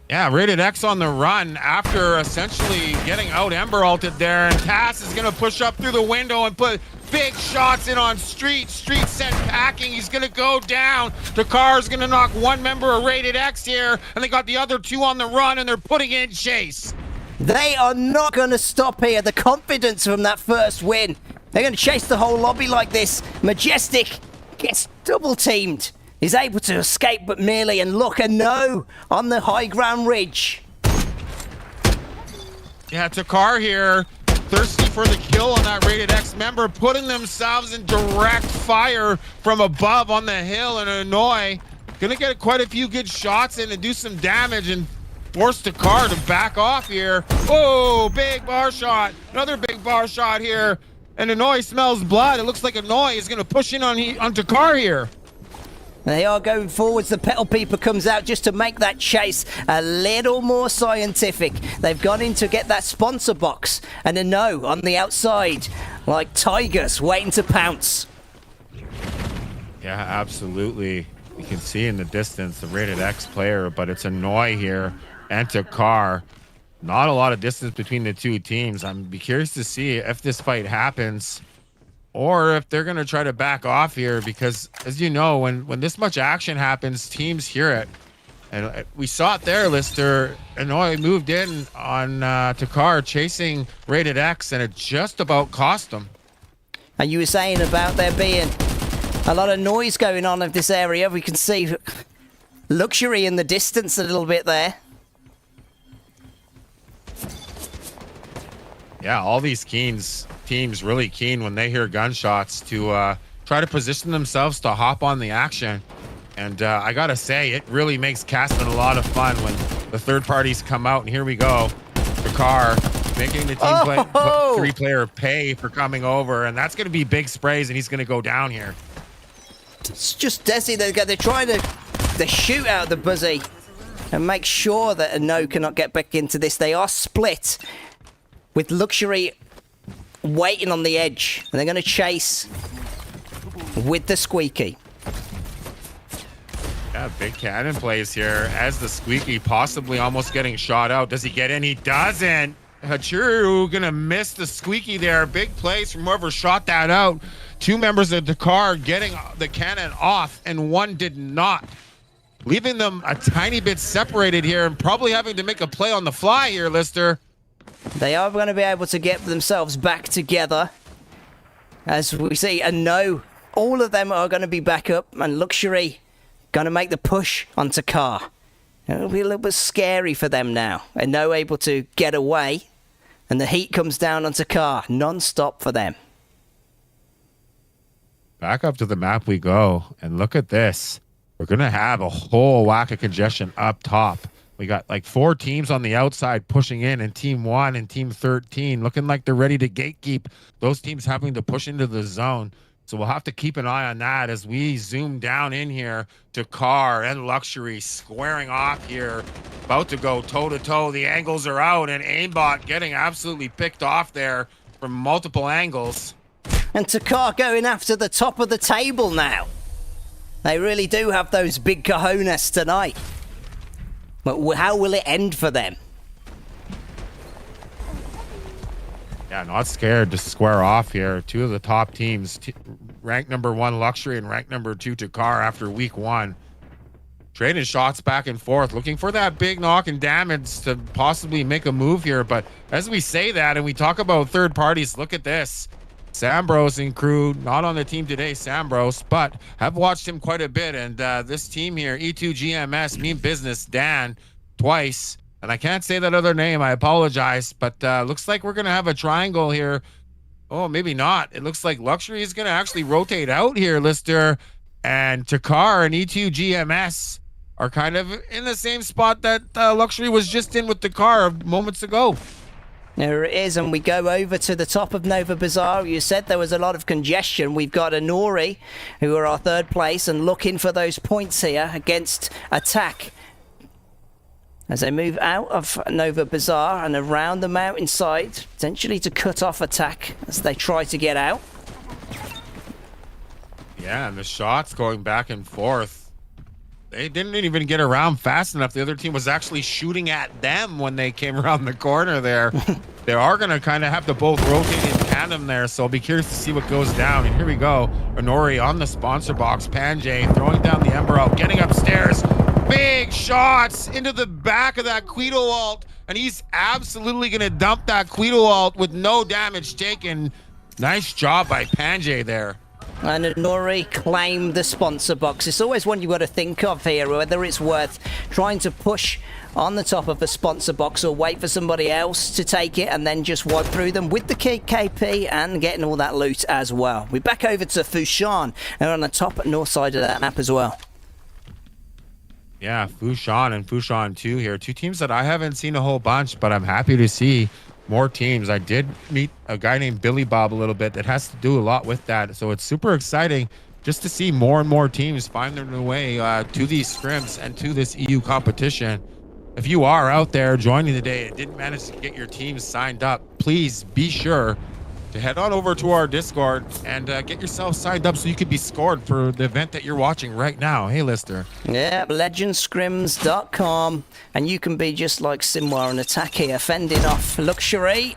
Yeah, Rated X on the run after essentially getting out Ember ulted there, and Taz is going to push up through the window and put big shots in on Street. Street sent packing. He's going to go down. Takar's going to knock one member of Rated X here, and they got the other two on the run, and they're putting in chase. They are not going to stop here. The confidence from that first win. They're going to chase the whole lobby like this. Majestic gets double teamed. He's able to escape, but merely, and look, a no on the high ground ridge. Yeah, Takar here, thirsty for the kill on that Rated X member, putting themselves in direct fire from above on the hill, and Annoy gonna get quite a few good shots in and do some damage and force Takar to back off here. Oh, big bar shot, another big bar shot here, and Annoy smells blood. It looks like Annoy is gonna push in on Takar here. They are going forwards. The Petal Peeper comes out just to make that chase a little more scientific. They've gone in to get that sponsor box. And a no on the outside, like tigers waiting to pounce. Yeah, absolutely. You can see in the distance the Rated X player, but it's Annoy here and Takar. Not a lot of distance between the two teams. I'm be curious to see if this fight happens, or if they're going to try to back off here, because as you know, when this much action happens, teams hear it. And we saw it there, Lister. Annoy moved in on Takar chasing Rated X, and it just about cost them. And you were saying about there being a lot of noise going on in this area. We can see Luxury in the distance a little bit there. Yeah, all these teams really keen when they hear gunshots to try to position themselves to hop on the action. And I gotta say, it really makes casting a lot of fun when the third parties come out. And here we go, the car making the team three-player pay for coming over, and that's gonna be big sprays, and he's gonna go down here. It's just Desi. They're trying to shoot out the Buzzy and make sure that a no cannot get back into this. They are split with Luxury waiting on the edge, and they're going to chase with the Squeaky. Yeah, big cannon plays here as the Squeaky possibly almost getting shot out. Does he get in? He doesn't. Hachiru gonna miss the Squeaky there. Big plays from whoever shot that out. Two members of the car getting the cannon off, and one did not, leaving them a tiny bit separated here and probably having to make a play on the fly here, Lister. They are going to be able to get themselves back together. As we see, and no, all of them are going to be back up, and Luxury going to make the push onto Car. It'll be a little bit scary for them now. And no able to get away, and the heat comes down onto Car, non-stop for them. Back up to the map we go, and look at this. We're going to have a whole whack of congestion up top. We got like 4 teams on the outside pushing in, and Team 1 and Team 13 looking like they're ready to gatekeep. Those teams having to push into the zone. So we'll have to keep an eye on that as we zoom down in here to Car and Luxury squaring off here. About to go toe-to-toe. The angles are out, and Aimbot getting absolutely picked off there from multiple angles. And Takar going after the top of the table now. They really do have those big cojones tonight. But how will it end for them? Yeah, not scared to square off here. Two of the top teams, ranked number 1 Luxury and ranked number 2 Takar after week 1. Trading shots back and forth, looking for that big knock and damage to possibly make a move here. But as we say that and we talk about third parties, look at this. Sambros and crew, not on the team today, Sambros, but have watched him quite a bit. And this team here, E2GMS, Mean Business, Dan, twice. And I can't say that other name, I apologize. But looks like we're going to have a triangle here. Oh, maybe not. It looks like Luxury is going to actually rotate out here, Lister. And Takar and E2GMS are kind of in the same spot that Luxury was just in with Takar moments ago. There it is, and we go over to the top of Nova Bazaar. You said there was a lot of congestion. We've got Anori, who are our third place, and looking for those points here against Attack. As they move out of Nova Bazaar and around the mountainside, potentially to cut off Attack as they try to get out. Yeah, and the shots going back and forth. They didn't even get around fast enough. The other team was actually shooting at them when they came around the corner there. They are going to kind of have to both rotate in tandem there, so I'll be curious to see what goes down. And here we go. Honori on the sponsor box. Panjay throwing down the Ember out, getting upstairs. Big shots into the back of that Quito ult, and he's absolutely going to dump that Quito ult with no damage taken. Nice job by Panjay there. And Nori claimed the sponsor box. It's always one you've got to think of here, whether it's worth trying to push on the top of a sponsor box or wait for somebody else to take it and then just wipe through them with the KP and getting all that loot as well. We're back over to Fushan. They're on the top north side of that map as well. Yeah, Fushan and Fushan 2 here. Two teams that I haven't seen a whole bunch, but I'm happy to see more teams. I did meet a guy named Billy Bob a little bit that has to do a lot with that. So it's super exciting just to see more and more teams find their way to these scrims and to this EU competition. If you are out there joining today and didn't manage to get your team signed up, please be sure to head on over to our Discord and get yourself signed up so you could be scored for the event that you're watching right now. Hey, Lister. Yeah, LegendScrims.com, and you can be just like Simwar and Attack here, fending off Luxury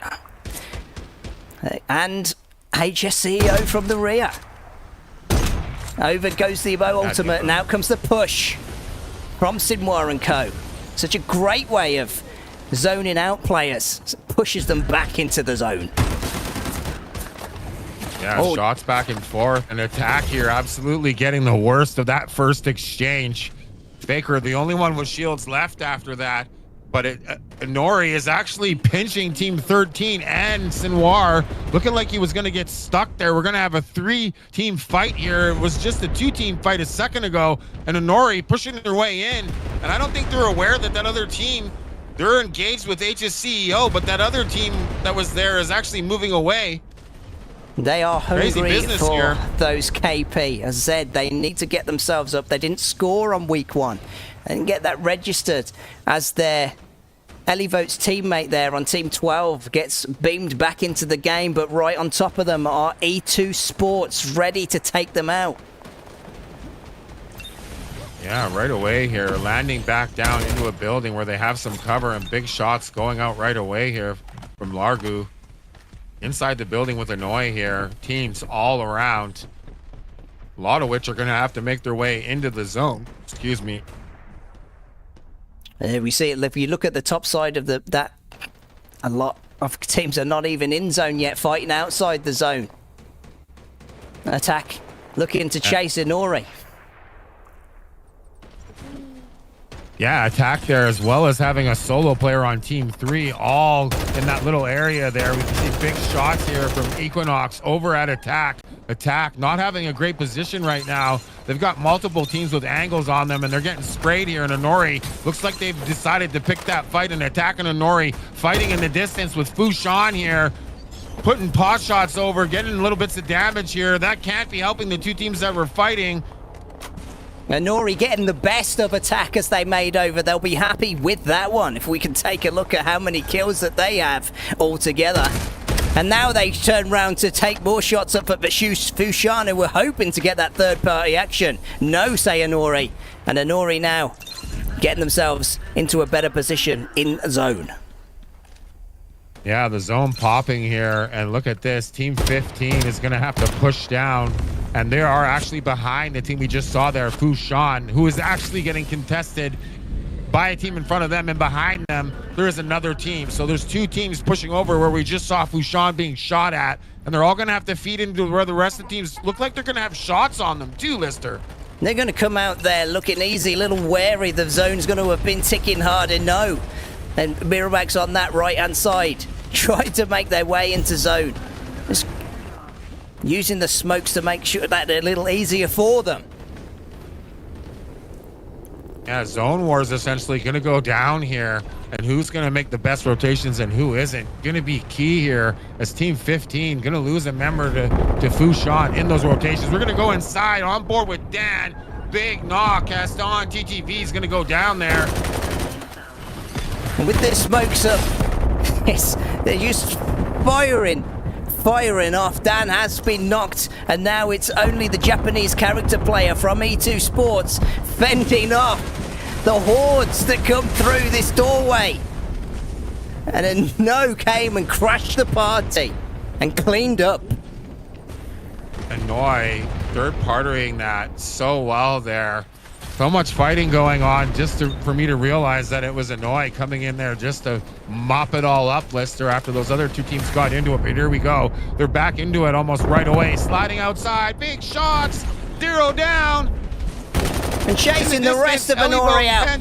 and HSCEO from the rear. Over goes the Evo Ultimate, and out comes the push from Simwar and Co. Such a great way of zoning out players. Pushes them back into the zone. Yeah, shots back and forth. An Attack here absolutely getting the worst of that first exchange. Faker, the only one with shields left after that. But Nori is actually pinching Team 13 and Sinwar. Looking like he was going to get stuck there. We're going to have a 3-team fight here. It was just a 2-team fight a second ago. And Nori pushing their way in. And I don't think they're aware that that other team, they're engaged with HSCEO, but that other team that was there is actually moving away. They are hungry for here. those KP. As I said, they need to get themselves up. They didn't score on week 1. They didn't get that registered as their Elivote's teammate there on Team 12 gets beamed back into the game, but right on top of them are E2 Sports ready to take them out. Yeah, right away here, landing back down into a building where they have some cover and big shots going out right away here from Largu. Inside the building with Annoy here, teams all around, a lot of which are going to have to make their way into the zone. Excuse me. We see it, if you look at the top side of that, a lot of teams are not even in zone yet, fighting outside the zone. Attack looking to chase Inori. Yeah, Attack there, as well as having a solo player on Team 3, all in that little area there. We can see big shots here from Equinox over at Attack. Attack not having a great position right now. They've got multiple teams with angles on them, and they're getting sprayed here. And Honori looks like they've decided to pick that fight, and Attack and Honori fighting in the distance with Fushan here. putting pot shots over, getting little bits of damage here. That can't be helping the two teams that were fighting. And Nori getting the best of attackers they made over. They'll be happy with that one if we can take a look at how many kills that they have altogether. And now they turn around to take more shots up at Fushan, who were hoping to get that third-party action. No, say Anori. And Anori now getting themselves into a better position in zone. Yeah, the zone popping here. And look at this. Team 15 is going to have to push down. And they are actually behind the team we just saw there, Fushan, who is actually getting contested by a team in front of them, and behind them there is another team. So there's two teams pushing over where we just saw Fushan being shot at, and they're all going to have to feed into where the rest of the teams look like they're going to have shots on them too, Lister. They're going to come out there looking easy, a little wary. The zone's going to have been ticking harder. No. And Miramax on that right-hand side, trying to make their way into zone. Just using the smokes to make sure that they're a little easier for them. Yeah, zone war is essentially going to go down here, and who's going to make the best rotations and who isn't going to be key here, as Team 15 going to lose a member to Fushan in those rotations. We're going to go inside, on board with Dan. Big knock, cast on. TTV is going to go down there. And with their smokes up, yes, they're just firing off. Dan has been knocked, and now it's only the Japanese character player from E2 Sports fending off the hordes that come through this doorway. And then No came and crashed the party and cleaned up. Annoy third-partying that so well there. So much fighting going on just for me to realize that it was Annoy coming in there just to mop it all up, Lister, after those other two teams got into it. But here we go. They're back into it almost right away. Sliding outside. Big shots. 0 down. And chasing the rest of Anori out.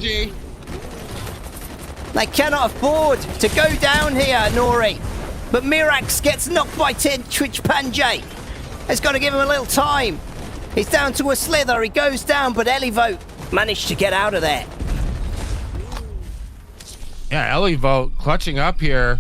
They cannot afford to go down here, Nori. But Mirax gets knocked by Twitch Panjay. It's got to give him a little time. He's down to a slither. He goes down, but Elivote managed to get out of there. Yeah, Elivote clutching up here.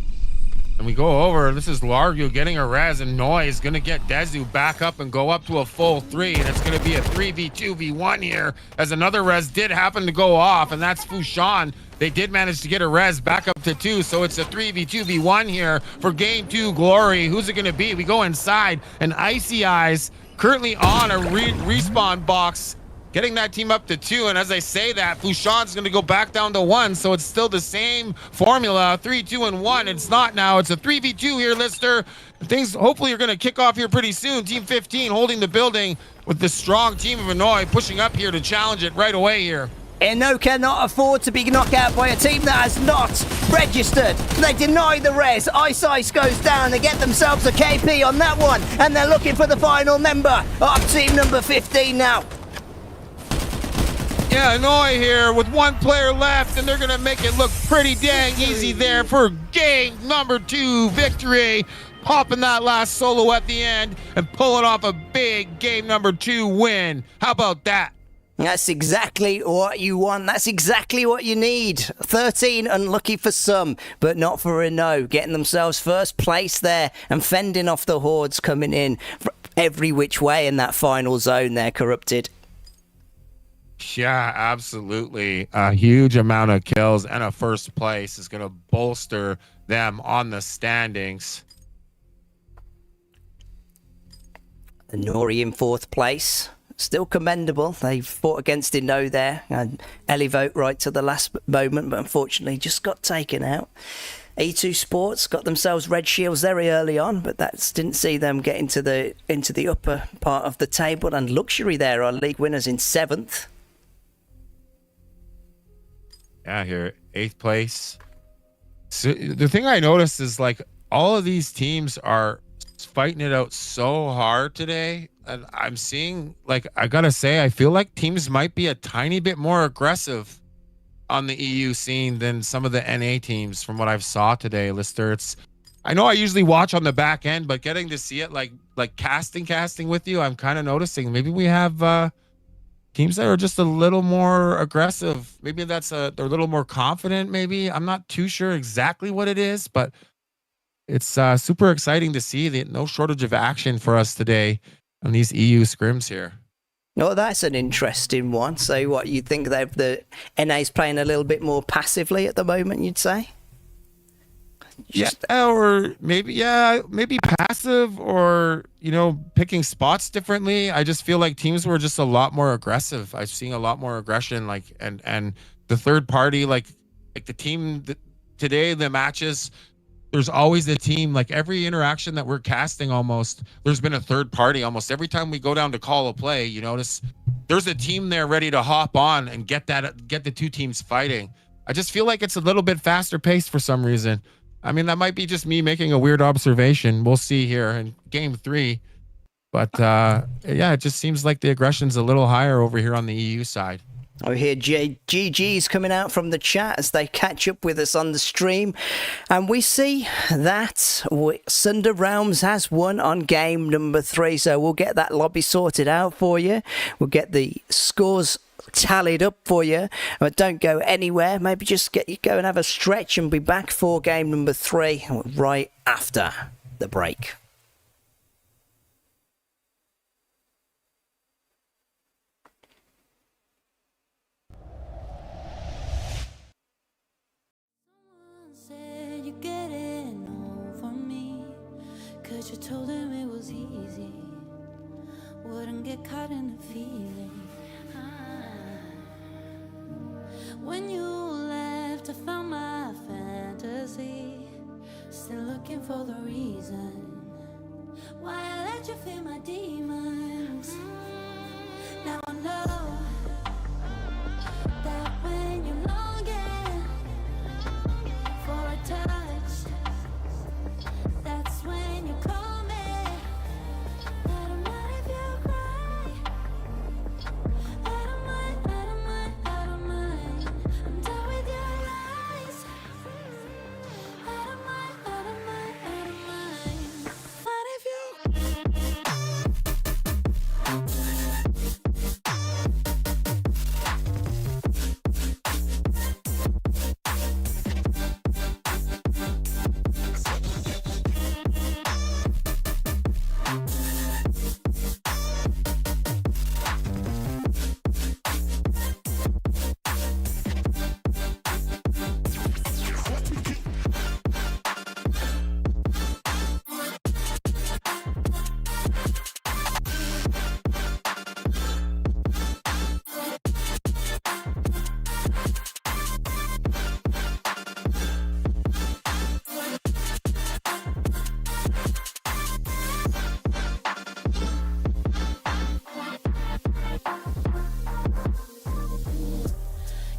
And we go over. This is Largu getting a res, and Noi is going to get Dezu back up and go up to a full 3. And it's going to be a 3v2v1 here, as another res did happen to go off, and that's Fushan. They did manage to get a res back up to 2, so it's a 3v2v1 here for Game 2 Glory. Who's it going to be? We go inside, and Icy Eyes currently on a respawn box, getting that team up to 2. And as I say that, Fushan's going to go back down to 1, so it's still the same formula, 3, 2, and 1. It's not now. It's a 3v2 here, Lister. Things hopefully are going to kick off here pretty soon. Team 15 holding the building with the strong team of Annoy pushing up here to challenge it right away here. Eno cannot afford to be knocked out by a team that has not registered. They deny the res. Ice goes down. They get themselves a KP on that one, and they're looking for the final member of team number 15 now. Yeah, Annoy here with one player left, and they're going to make it look pretty dang easy there for game number 2 victory. Popping that last solo at the end and pulling off a big game number 2 win. How about that? That's exactly what you want. That's exactly what you need. 13 unlucky for some, but not for Renault. Getting themselves first place there and fending off the hordes coming in every which way in that final zone there, Corrupted. Yeah, absolutely. A huge amount of kills and a first place is going to bolster them on the standings. The Nori in 4th place. Still commendable. They fought against Ino there, and Elivote right to the last moment, but unfortunately just got taken out. E2 Sports got themselves red shields very early on, but that didn't see them get into the upper part of the table. And Luxury there are league winners in 7th. Yeah, here 8th place. So the thing I noticed is like all of these teams are fighting it out so hard today. And I'm seeing, like, I gotta say, I feel like teams might be a tiny bit more aggressive on the EU scene than some of the NA teams from what I've saw today, Lister. I know I usually watch on the back end, but getting to see it like casting with you, I'm kind of noticing maybe we have teams that are just a little more aggressive. Maybe they're a little more confident, maybe. I'm not too sure exactly what it is, but it's super exciting to see that no shortage of action for us today on these EU scrims here. Oh, that's an interesting one. So what, you think the NA's playing a little bit more passively at the moment, you'd say? Yeah, or maybe passive, or picking spots differently. I just feel like teams were just a lot more aggressive. I've seen a lot more aggression, like and the third party, like the team that today, the matches, there's always a team. Like every interaction that we're casting, almost there's been a third party. Almost every time we go down to call a play, you notice there's a team there ready to hop on and get the two teams fighting. I just feel like it's a little bit faster paced for some reason. I mean, that might be just me making a weird observation. We'll see here in game 3. But yeah, it just seems like the aggression's a little higher over here on the EU side. I hear GG's coming out from the chat as they catch up with us on the stream. And we see that Sunder Realms has won on game number 3. So we'll get that lobby sorted out for you. We'll get the scores tallied up for you, but don't go anywhere. Maybe just go and have a stretch and be back for game number 3 right after the break. Said you're getting over me, 'cause you told him it was easy, wouldn't get caught in the feeling. When you left, I found my fantasy, still looking for the reason why I let you feel my demons. Now I know that when you're longing for a touch, that's when you call me. I don't mind if you cry, I don't mind, I don't mind, I don't mind. I'm done with your lies. I don't mind, I don't mind, I don't mind. Mind if you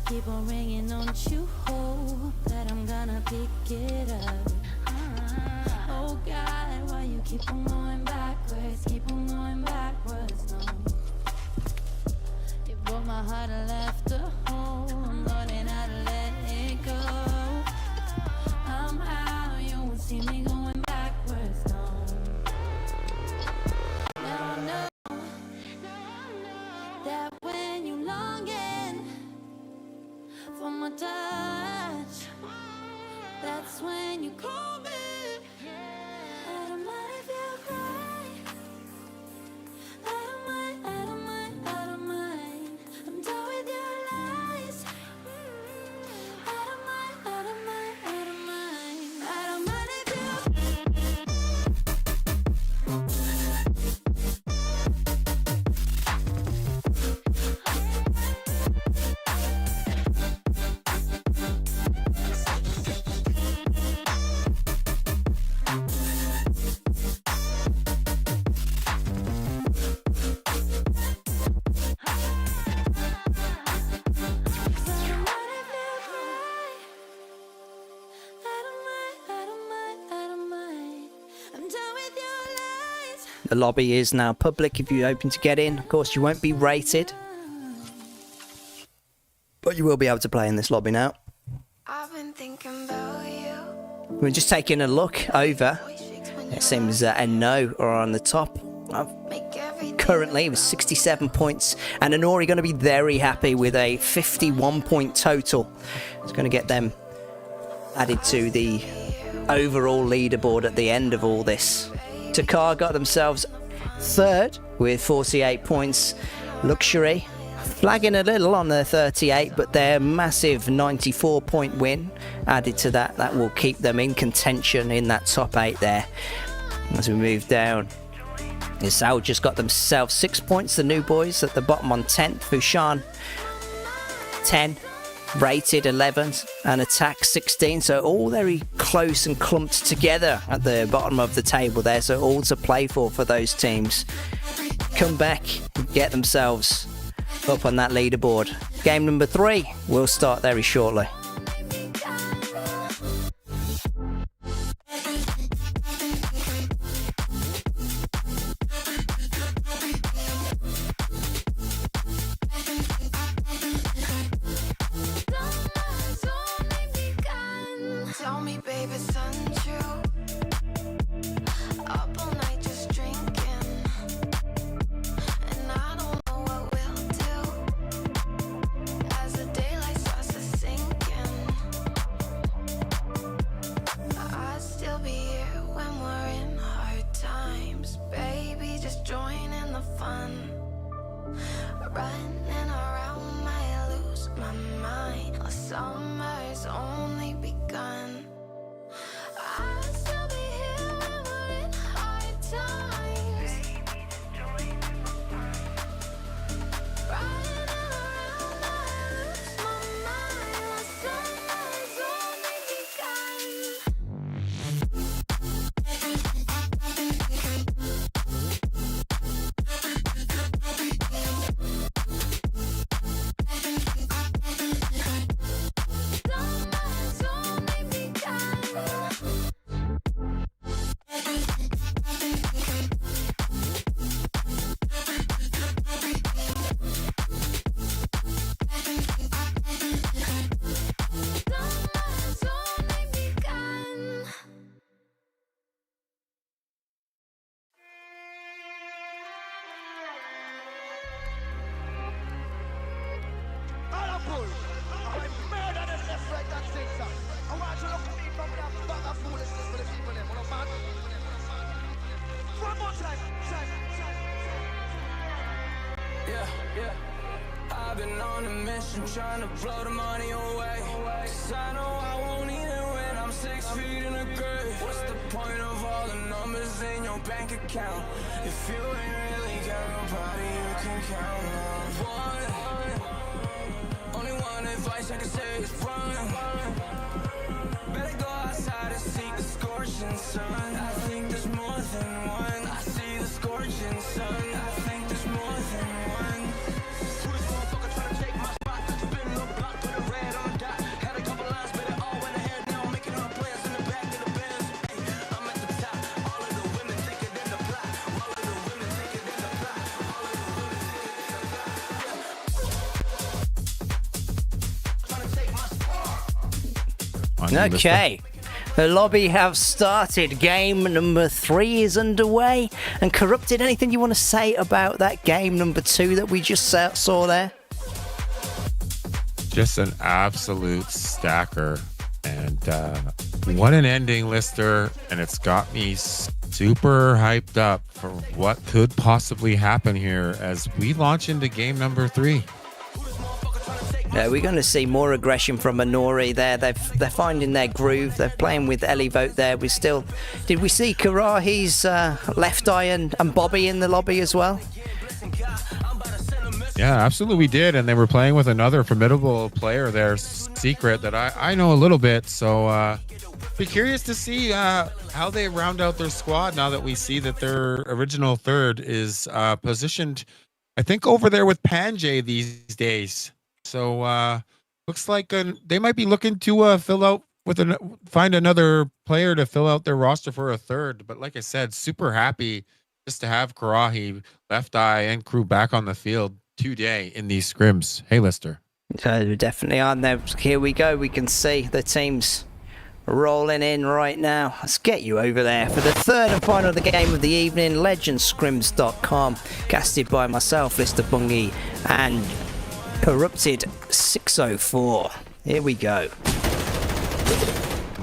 keep on ringing, don't you hope that I'm gonna pick it up. Oh God, why you keep on going backwards, keep on going backwards, no. It broke my heart, I left a hole, I'm learning how to let it go. Somehow you won't see me going backwards, no. Now I know that when you're longing for my touch, that's when you call me. I don't mind if you cry, I don't mind, I don't mind, I don't mind. I'm done with your lies. I don't mind, I don't mind, I don't mind. I don't mind if The lobby is now public if you're hoping to get in. Of course, you won't be rated, but you will be able to play in this lobby now. I've been thinking about you. We're just taking a look over. It seems no are on the top. Currently with 67 points, and Anori going to be very happy with a 51 point total. It's going to get them added to the overall leaderboard at the end of all this. Takar got themselves third with 48 points. Luxury flagging a little on their 38, but their massive 94-point win added to that. That will keep them in contention in that top 8 there. As we move down, Isao just got themselves 6 points. The new boys at the bottom on 10th. Fushan 10, rated 11, and attack 16. So all very close and clumped together at the bottom of the table there. So all to play for those teams. Come back, get themselves up on that leaderboard. Game number 3 will start very shortly. Tell me, baby, it's untrue. Up all night just drinking, and I don't know what we'll do as the daylight starts to sink in. I'd still be here when we're in hard times, baby. Just join in the fun. Running around, might lose my mind. Our summer's only begun. I'll still be here when we're in hard times. Running around, I lose my mind. Our summer's only begun. Summer's only begun. Summer's only begun. Yeah. I've been on a mission trying to blow the money away. 'Cause I know I won't need it when I'm 6 feet in the grave. What's the point of all the numbers in your bank account if you ain't really got nobody you can count on? Only one advice I can say is run. Better go outside and seek the scorching sun. I think there's more than one. I see the scorching sun. I think there's more than one. Who this motherfucker trying to take my spot? Spin the block, put a red on the dot. Had a couple lines, but it all went ahead. Now I'm making all plans in the back of the Benz. Hey, I'm at the top. All of the women thicker than the plot. All of the women thicker than the plot. All of the women thicker than the plot. Trying to take my spot. Okay. The lobby have started. Game number 3 is underway. And Corrupted, anything you want to say about that game number 2 that we just saw there? Just an absolute stacker. And what an ending, Lister. And it's got me super hyped up for what could possibly happen here as we launch into game number 3. We're going to see more aggression from Minori there. They're finding their groove. They're playing with Elivote there. Did we see Karahi's Left Eye and Bobby in the lobby as well? Yeah, absolutely we did. And they were playing with another formidable player there, Secret, that I know a little bit. So be curious to see how they round out their squad now that we see that their original third is positioned, I think, over there with Panjay these days. So looks like they might be looking to fill out find another player to fill out their roster for a third. But like I said, super happy just to have Karahi, Left Eye, and crew back on the field today in these scrims. Hey, Lister. So definitely on there. Here we go. We can see the teams rolling in right now. Let's get you over there for the third and final of the game of the evening. LegendScrims.com, casted by myself, ListerBungi, and Corrupted 604. Here we go.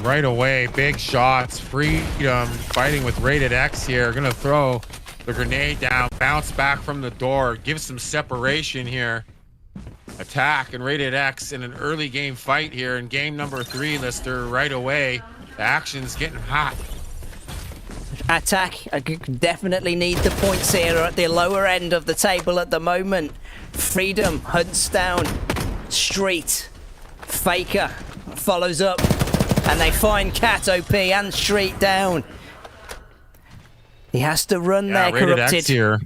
right away. Big shots. Freedom fighting with Rated X here. Gonna throw the grenade down, bounce back from the door, give some separation here. Attack and Rated X in an early game fight here in game number 3, Lister, right away. The action's getting hot. Attack, I definitely need the points here at the lower end of the table at the moment. Freedom hunts down Street. Faker follows up, and they find Cat OP and Street down. He has to run there, Rated Corrupted. X here.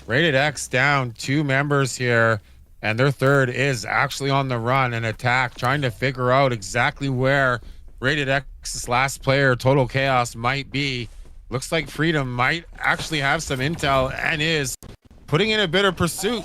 Rated X down 2 members here, and their third is actually on the run and attack, trying to figure out exactly where Rated X's last player, Total Chaos, might be. Looks like Freedom might actually have some intel and is putting in a bit of pursuit.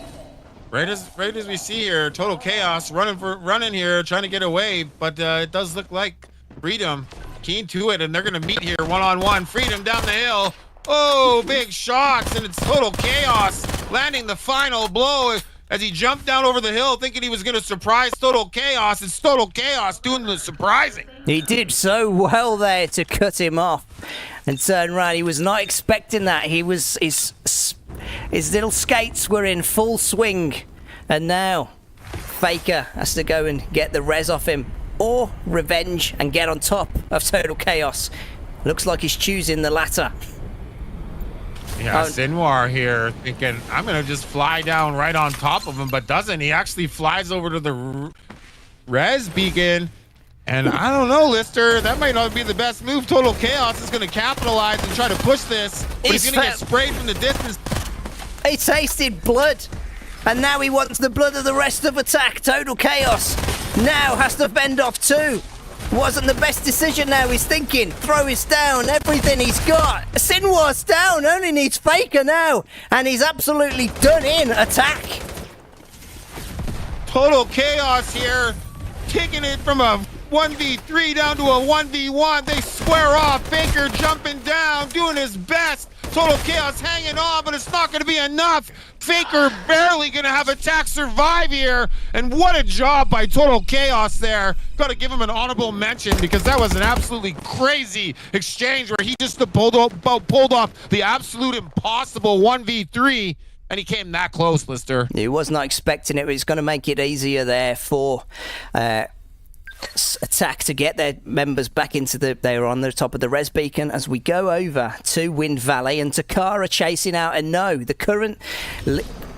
Right as we see here, Total Chaos running here, trying to get away, but it does look like Freedom keen to it, and they're gonna meet here one-on-one. Freedom down the hill. Oh, big shots, and it's Total Chaos landing the final blow as he jumped down over the hill thinking he was gonna surprise Total Chaos. It's Total Chaos doing the surprising. He did so well there to cut him off and turn around. He was not expecting that. His little skates were in full swing, and now Faker has to go and get the res off him, or revenge and get on top of Total Chaos. Looks like he's choosing the latter. Yeah, Sinwar here thinking, I'm going to just fly down right on top of him, but doesn't. He actually flies over to the res beacon, and I don't know, Lister, that might not be the best move. Total Chaos is going to capitalize and try to push this, but he's going to get sprayed from the distance. He tasted blood, and now he wants the blood of the rest of attack. Total Chaos now has to fend off 2. Wasn't the best decision now, he's thinking. Throw is down, everything he's got. Sinwar's down, only needs Faker now. And he's absolutely done in attack. Total Chaos here, taking it from a 1v3 down to a 1v1. They square off. Faker jumping down, doing his best. Total Chaos hanging on, but it's not going to be enough. Faker barely going to have attack survive here. And what a job by Total Chaos there. Got to give him an honorable mention because that was an absolutely crazy exchange where he just pulled off the absolute impossible 1v3. And he came that close, Lister. He was not expecting it, but he's going to make it easier there for attack to get their members back into they're on the top of the res beacon as we go over to Wind Valley, and Takara chasing out and the current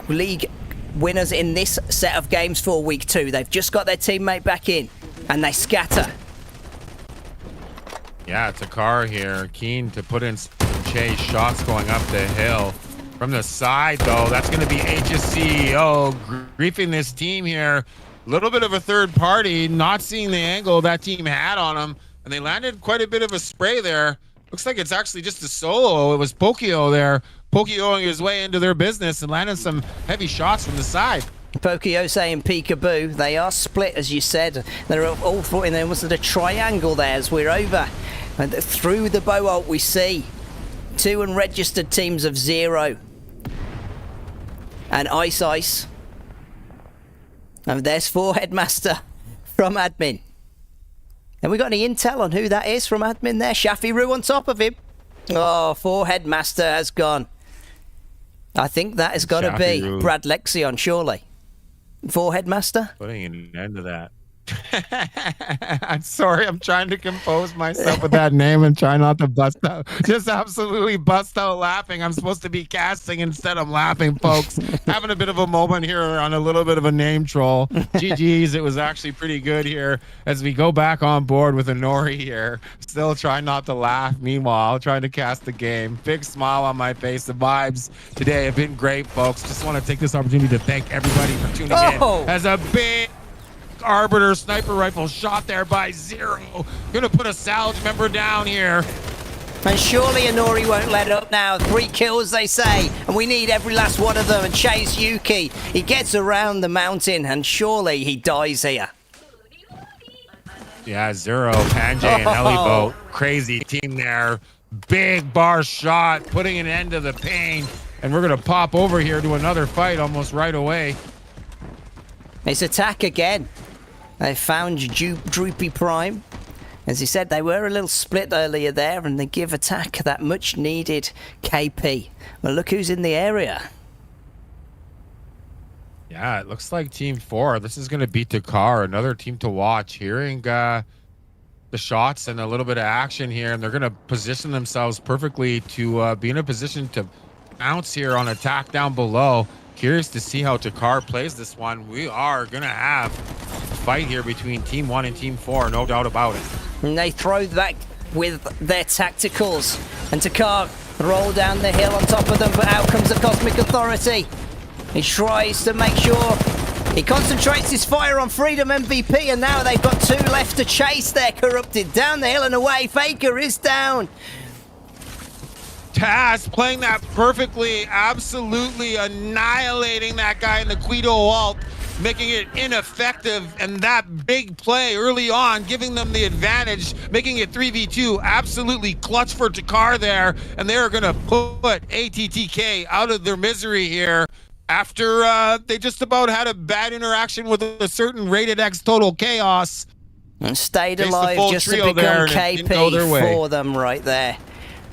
league winners in this set of games for week 2. They've just got their teammate back in and they scatter. Yeah, Takara here, keen to put in some chase shots going up the hill. From the side, though, that's going to be HSCEO griefing this team here. A little bit of a third party, not seeing the angle that team had on them, and they landed quite a bit of a spray there. Looks like it's actually just a solo. It was Pokio there, Pokioing his way into their business and landing some heavy shots from the side. Pokio saying peekaboo. They are split, as you said. They're all four in there. Was it a triangle there as we're over? And through the bow ult, we see 2 unregistered teams of 0. And Ice. And there's 4 Headmaster from admin. And we got any intel on who that is from admin there? Shafiru on top of him. Oh, 4 Headmaster has gone. I think that has got to be Brad Lexion, surely. 4 Headmaster? Putting an end to that. I'm sorry, I'm trying to compose myself with that name and try not to bust out. Just absolutely bust out laughing. I'm supposed to be casting instead I'm laughing, folks. Having a bit of a moment here on a little bit of a name troll. GG's, it was actually pretty good here as we go back on board with Inori here. Still trying not to laugh. Meanwhile, trying to cast the game. Big smile on my face. The vibes today have been great, folks. Just want to take this opportunity to thank everybody for tuning in. As a big Arbiter sniper rifle shot there by Zero. Gonna put a Salge member down here. And surely Inori won't let up now. 3 kills, they say. And we need every last one of them. And Chase Yuki, he gets around the mountain and surely he dies here. Yeah, Zero, Panjay, and Heliboat. Crazy team there. Big bar shot, putting an end to the pain. And we're gonna pop over here to another fight almost right away. It's attack again. They found Droopy Prime. As he said, they were a little split earlier there, and they give attack that much needed KP. Well, look who's in the area. Yeah, it looks like Team 4. This is going to be Takar, another team to watch. Hearing the shots and a little bit of action here, and they're going to position themselves perfectly to be in a position to bounce here on attack down below. Curious to see how Takar plays this one. We are going to have a fight here between Team 1 and Team 4, no doubt about it. And they throw that with their tacticals. And Takar roll down the hill on top of them, but out comes the Cosmic Authority. He tries to make sure he concentrates his fire on Freedom MVP, and now they've got 2 left to chase. They're corrupted down the hill and away. Faker is down. Taz playing that perfectly, absolutely annihilating that guy in the Guido ult, making it ineffective, and that big play early on, giving them the advantage, making it 3v2, absolutely clutch for Takar there, and they're going to put ATTK out of their misery here after they just about had a bad interaction with a certain Rated X Total Chaos. And stayed alive just to become KP for them right there.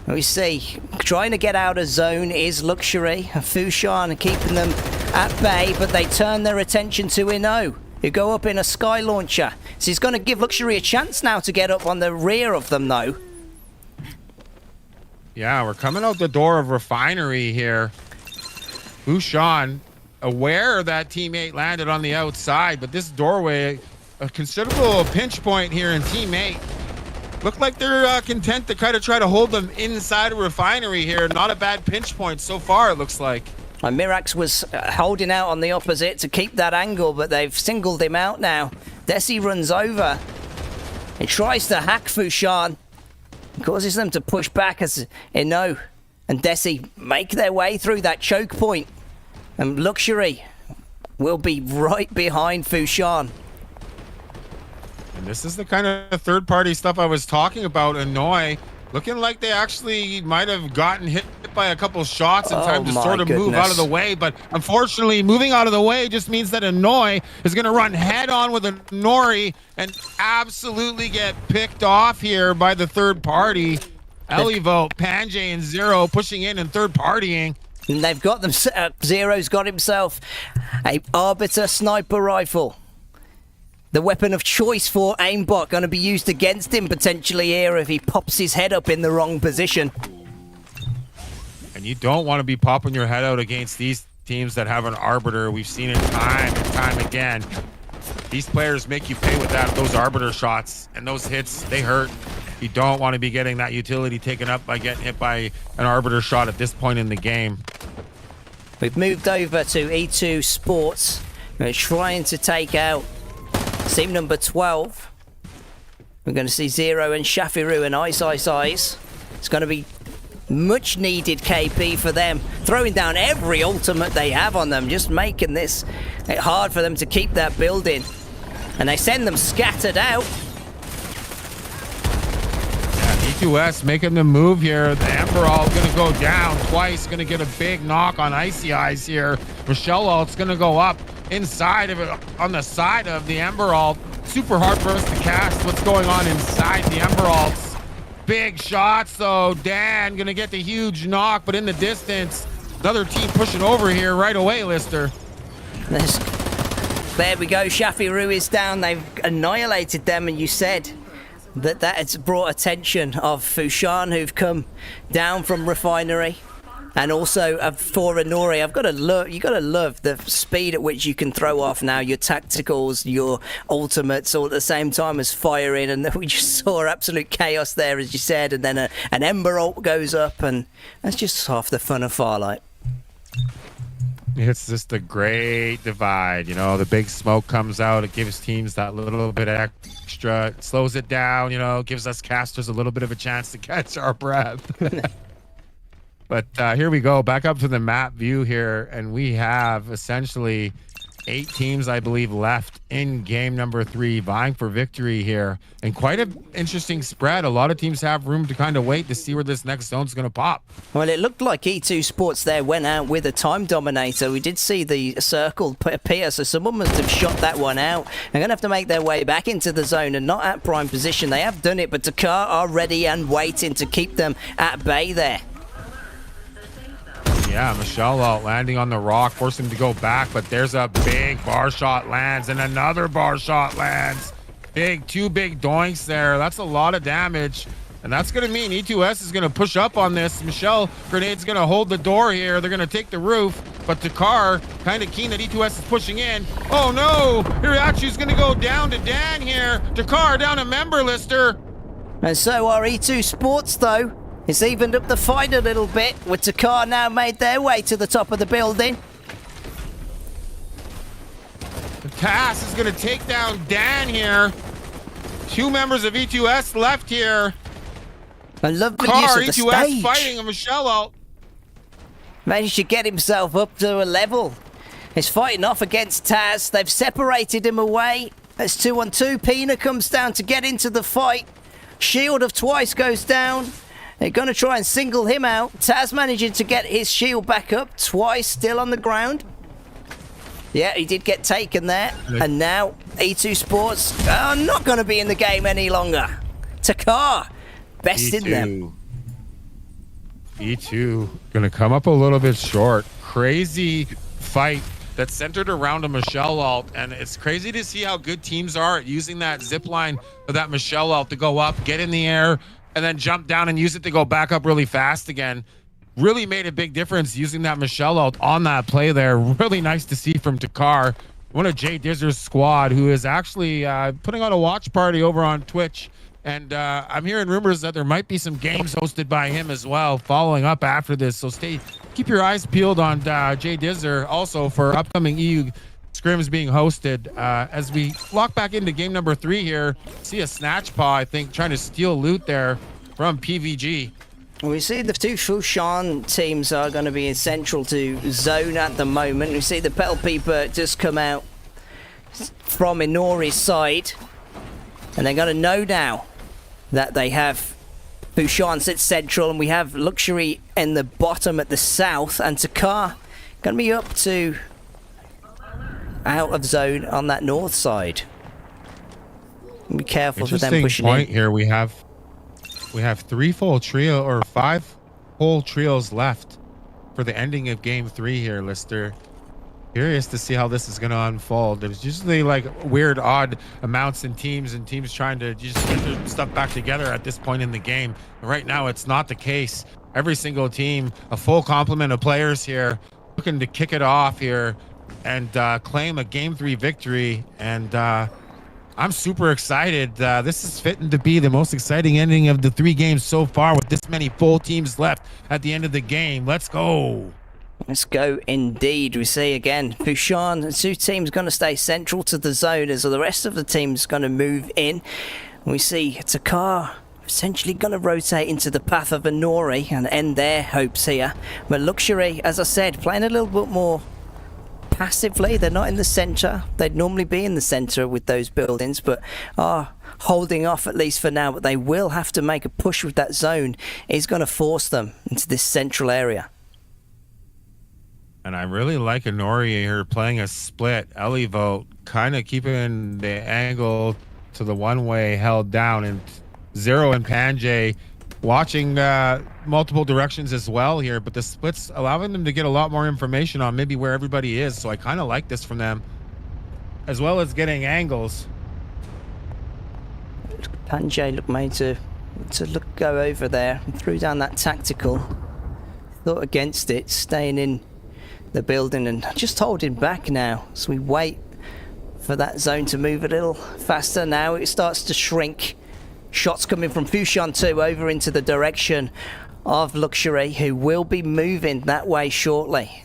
We see, trying to get out of zone is Luxury. Fushan keeping them at bay, but they turn their attention to Ino, who go up in a Sky Launcher. So he's going to give Luxury a chance now to get up on the rear of them, though. Yeah, we're coming out the door of Refinery here. Fushan, aware that Team 8 landed on the outside, but this doorway, a considerable pinch point here in Team 8. Look like they're content to kind of try to hold them inside of Refinery here. Not a bad pinch point so far, it looks like. And Mirax was holding out on the opposite to keep that angle, but they've singled him out now. Desi runs over. He tries to hack Fushan. Causes them to push back as Ino and Desi make their way through that choke point. And Luxury will be right behind Fushan. And this is the kind of third-party stuff I was talking about. Annoy, looking like they actually might have gotten hit by a couple shots in time to sort of move out of the way. But unfortunately, moving out of the way just means that Annoy is going to run head-on with a Nori and absolutely get picked off here by the third party. Elivo, Panjay, and Zero pushing in and third-partying. And they've got them. Zero's got himself a Arbiter sniper rifle. The weapon of choice for Aimbot, going to be used against him potentially here if he pops his head up in the wrong position. And you don't want to be popping your head out against these teams that have an Arbiter. We've seen it time and time again. These players make you pay with those Arbiter shots, and those hits, they hurt. You don't want to be getting that utility taken up by getting hit by an Arbiter shot at this point in the game. We've moved over to E2 Sports. We're trying to take out team number 12. We're going to see Zero and Shafiru and Ice. It's going to be much needed KP for them, throwing down every ultimate they have on them, just making this hard for them to keep that building. And they send them scattered out. E2S making the move here. The Emberall going to go down twice, going to get a big knock on Icy Eyes here. Rochelle ult's going to go up inside of it, on the side of the Emberall. Super hard for us to cast what's going on inside the Emberalls. Big shots though. Dan going to get the huge knock, but in the distance, another team pushing over here right away, Lister. There we go. Shafiru is down. They've annihilated them, and you said that has brought attention of Fushan, who've come down from Refinery, and also for Inori. You got to love the speed at which you can throw off now your tacticals, your ultimates, all at the same time as firing. And we just saw absolute chaos there, as you said. And then an Ember ult goes up, and that's just half the fun of Farlight. It's just a great divide. You know, the big smoke comes out. It gives teams that little bit extra. It slows it down, you know, gives us casters a little bit of a chance to catch our breath. But here we go. Back up to the map view here. And we have essentially 8 teams, I believe, left in game number 3, vying for victory here. And quite an interesting spread. A lot of teams have room to kind of wait to see where this next zone's going to pop. Well, it looked like E2 Sports there went out with a time dominator. We did see the circle appear, so someone must have shot that one out. They're going to have to make their way back into the zone and not at prime position. They have done it, but Takar are ready and waiting to keep them at bay there. Yeah, Michelle out landing on the rock, forcing him to go back, but there's a big bar shot lands and another bar shot lands. Two big doinks there. That's a lot of damage. And that's going to mean E2S is going to push up on this. Michelle Grenade's going to hold the door here. They're going to take the roof, but Takar kind of keen that E2S is pushing in. Oh no, Hirachi's going to go down to Dan here. Takar down a member, Lister. And so are E2 Sports, though. It's evened up the fight a little bit, with Takar now made their way to the top of the building. Cass is going to take down Dan here. 2 members of E2S left here. I love the use of the E2S stage. fighting a Michelle out. Managed to get himself up to a level. He's fighting off against Taz. They've separated him away. It's 2-on-2. Pina comes down to get into the fight. Shield of Twice goes down. They're going to try and single him out. Taz managing to get his shield back up. Twice still on the ground. Yeah, he did get taken there. And now E2 Sports are not going to be in the game any longer. Takar besting them. E2 going to come up a little bit short. Crazy fight that's centered around a Michelle ult. And it's crazy to see how good teams are at using that zip line of that Michelle ult to go up, get in the air, and then jump down and use it to go back up really fast again. Really made a big difference using that Michelle ult on that play there. Really nice to see from Takar, one of Jay Dizzer's squad, who is actually putting on a watch party over on Twitch. And I'm hearing rumors that there might be some games hosted by him as well, following up after this. So keep your eyes peeled on Jay Dizzer also for upcoming EU Scrims being hosted. As we lock back into game number 3 here, see a snatch paw, I think, trying to steal loot there from PVG. We see the 2 Fushan teams are going to be central to zone at the moment. We see the Petal Peeper just come out from Inori's side. And they're going to know now that they have Fushan sit central, and we have Luxury in the bottom at the south, and Takar going to be up to out of zone on that north side. Be careful for them pushing point in. Here we have 3 full trio or 5 whole trios left for the ending of game 3 here, Lister. Curious to see how this is going to unfold. There's usually like weird, odd amounts in teams, and teams trying to just get their stuff back together at this point in the game. And right now, it's not the case. Every single team, a full complement of players here, looking to kick it off here and claim a game 3 victory. And I'm super excited. This is fitting to be the most exciting ending of the 3 games so far, with this many full teams left at the end of the game. Let's go. Let's go indeed. We see again Fushan, the 2 teams going to stay central to the zone as the rest of the teams going to move in. We see Takar essentially going to rotate into the path of Inori and end their hopes here. But Luxury, as I said, playing a little bit more passively. They're not in the center. They'd normally be in the center with those buildings, but are holding off at least for now. But they will have to make a push with that zone. It's going to force them into this central area. And I really like Inori here playing a split. Elivote kind of keeping the angle to the one-way held down, and Zero and Panjay watching multiple directions as well here, but the splits allowing them to get a lot more information on maybe where everybody is. So I kind of like this from them, as well as getting angles. Panjay looked made to go over there and threw down that tactical. Thought against it, staying in the building and just holding back now. So we wait for that zone to move a little faster. Now it starts to shrink. Shots coming from Fushan 2 over into the direction of Luxury, who will be moving that way shortly.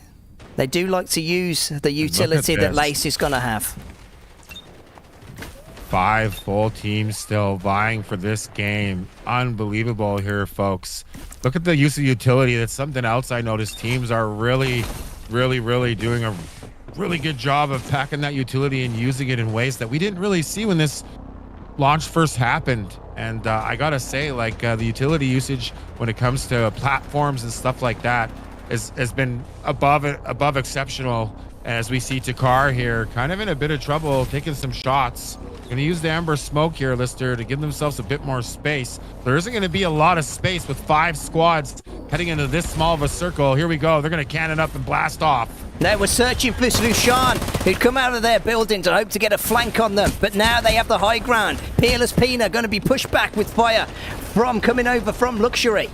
They do like to use the utility that Lace is going to have. 5 full teams still vying for this game. Unbelievable here, folks. Look at the use of utility. That's something else I noticed. Teams are really doing a really good job of packing that utility and using it in ways that we didn't really see when this launch first happened. And I gotta say, like, the utility usage when it comes to platforms and stuff like that has been above exceptional. As we see Takar here kind of in a bit of trouble, taking some shots. Going to use the Ember Smoke here, Lister, to give themselves a bit more space. There isn't going to be a lot of space with 5 squads heading into this small of a circle. Here we go. They're going to cannon up and blast off. They were searching for Lushan, who'd come out of their building to hope to get a flank on them. But now they have the high ground. Peerless Pina going to be pushed back with fire coming over from Luxury.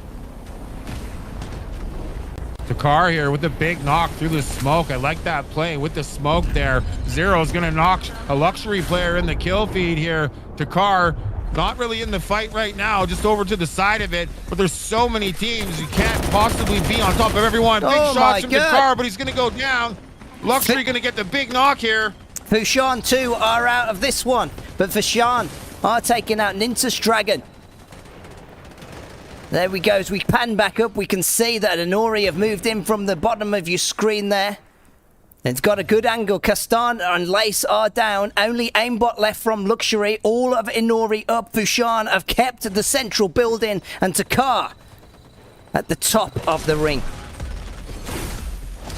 Takar here with the big knock through the smoke. I like that play with the smoke there. Zero's going to knock a Luxury player in the kill feed here. Takar not really in the fight right now, just over to the side of it. But there's so many teams, you can't possibly be on top of everyone. Big shots from Takar, but he's going to go down. Luxury going to get the big knock here. Fushan too are out of this one, but Fushan are taking out Nintus Dragon. There we go. As we pan back up, we can see that Inori have moved in from the bottom of your screen there. It's got a good angle. Castan and Lace are down. Only aimbot left from Luxury. All of Inori up. Fushan have kept the central building, and Takar at the top of the ring.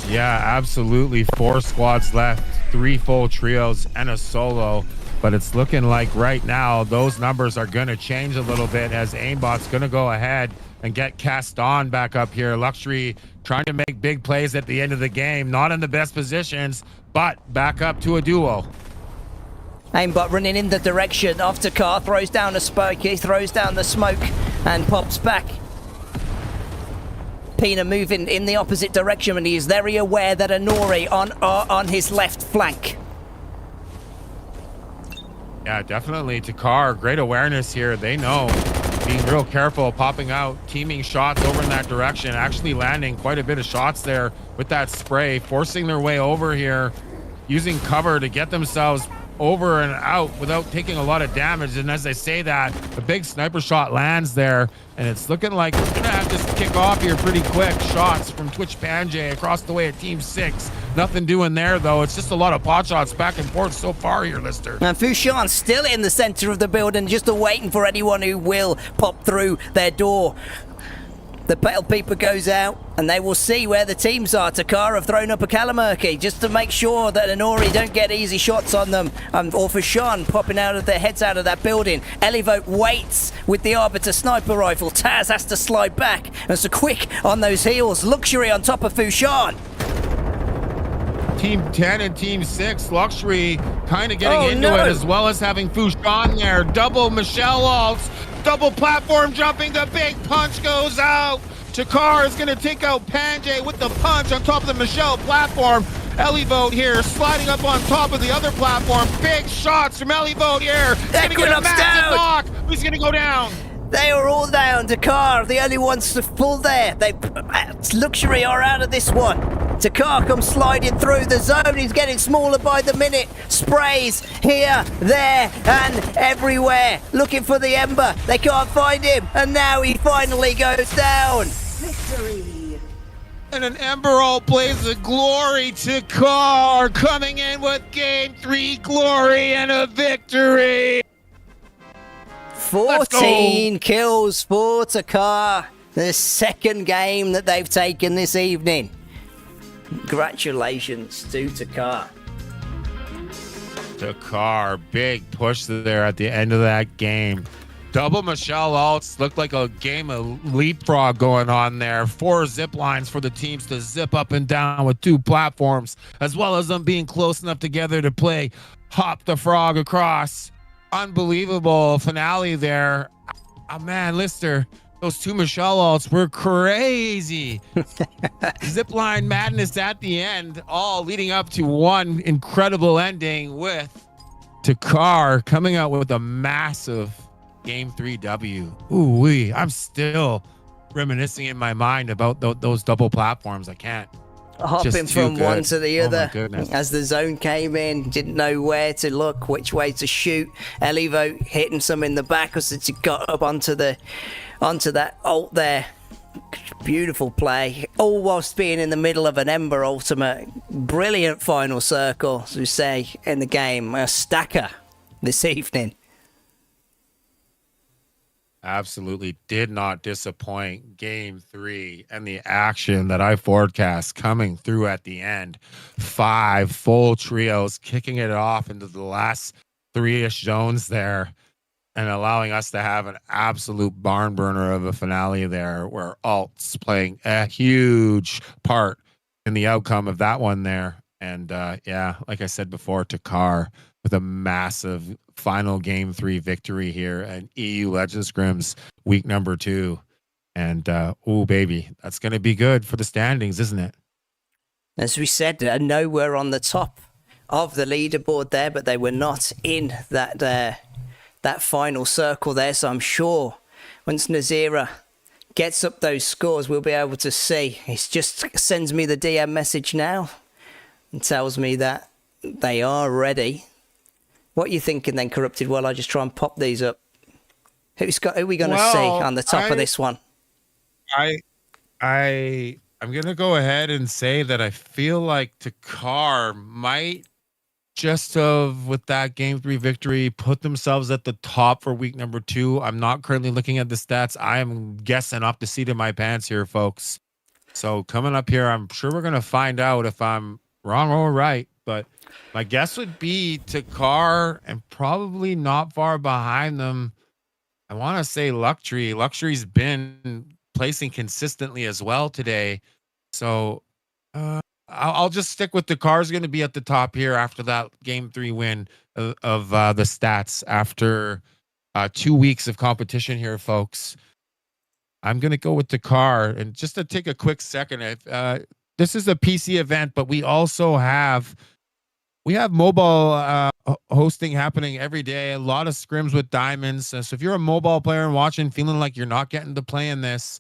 Yeah, absolutely. 4 squads left, 3 full trios and a solo. But it's looking like right now those numbers are going to change a little bit as aimbot's going to go ahead and get cast on back up here. Luxury trying to make big plays at the end of the game. Not in the best positions, but back up to a duo. Aimbot running in the direction of Takar, throws down a Spokey, throws down the smoke and pops back. Pina moving in the opposite direction, and he is very aware that Inori on his left flank. Yeah, definitely. Takar, great awareness here. They know, being real careful, popping out, teaming shots over in that direction, actually landing quite a bit of shots there with that spray, forcing their way over here, using cover to get themselves over and out without taking a lot of damage. And as I say that, a big sniper shot lands there, and it's looking like we're gonna have to kick off here pretty quick. Shots from Twitch Panjay across the way at Team 6. Nothing doing there though. It's just a lot of pot shots back and forth so far here, Lister. And Fushan still in the center of the building, just waiting for anyone who will pop through their door. The Pale Peeper goes out, and they will see where the teams are. Takar have thrown up a Kalamurky just to make sure that Inori don't get easy shots on them. Or for Sean popping out of their heads out of that building. Elivote waits with the Arbiter sniper rifle. Taz has to slide back. And so quick on those heels. Luxury on top of Fushan. Team 10 and Team 6, Luxury kind of getting into it, as well as having Fushan there. Double Michelle ults, double platform jumping, the big punch goes out. Takar is going to take out Panjay with the punch on top of the Michelle platform. Elivote here, sliding up on top of the other platform. Big shots from Elivote here. He's going to get a massive knock. He's going to go down. They are all down. Takar, the only ones to pull there. Luxury are out of this one. Takar comes sliding through the zone. He's getting smaller by the minute. Sprays here, there, and everywhere. Looking for the Ember. They can't find him. And now he finally goes down. Victory. And an Emberald plays a glory. Takar coming in with Game 3 glory and a victory. 14 kills for Takar. The second game that they've taken this evening. Congratulations to Takar. Takar, big push there at the end of that game. Double Michelle ults, looked like a game of leapfrog going on there. 4 zip lines for the teams to zip up and down with 2 platforms, as well as them being close enough together to play Hop the Frog across. Unbelievable finale there. Oh man, Lister, those 2 Michelle ults were crazy. Zipline madness at the end, all leading up to one incredible ending with Takar coming out with a massive Game 3 W. Ooh-wee, I'm still reminiscing in my mind about those double platforms. I can't. Hopping from one to the other goodness. As the zone came in, didn't know where to look, which way to shoot. Elivo hitting some in the back as he got up onto that ult there. Beautiful play, all whilst being in the middle of an Ember ultimate. Brilliant final circle, as we say in the game. A stacker this evening. Absolutely did not disappoint. Game 3 and the action that I forecast coming through at the end. 5 full trios kicking it off into the last 3-ish zones there, and allowing us to have an absolute barn burner of a finale there, where Alt's playing a huge part in the outcome of that one there. And yeah, like I said before, Takar with a massive final game 3 victory here at EU LegendScrims week number 2. And oh baby, that's going to be good for the standings, isn't it? As we said, nowhere on the top of the leaderboard there, but they were not in that final circle there. So I'm sure once Nazira gets up those scores, we'll be able to see. It just sends me the DM message now and tells me that they are ready. What are you thinking then, Corrupted? While I just try and pop these up. Who are we going to see on the top of this one? I'm gonna go ahead and say that I feel like Takar might just with that game 3 victory put themselves at the top for week number 2. I'm not currently looking at the stats. I am guessing off the seat of my pants here, folks. So coming up here, I'm sure we're gonna find out if I'm wrong or right. But my guess would be Takar, and probably not far behind them, I want to say Luxury. Luxury's been placing consistently as well today. So I'll just stick with Takar's going to be at the top here after that game 3 win of the stats after 2 weeks of competition here, folks. I'm going to go with Takar. And just to take a quick second, this is a PC event, but we also have mobile hosting happening every day. A lot of scrims with diamonds. So if you're a mobile player and watching, feeling like you're not getting to play in this,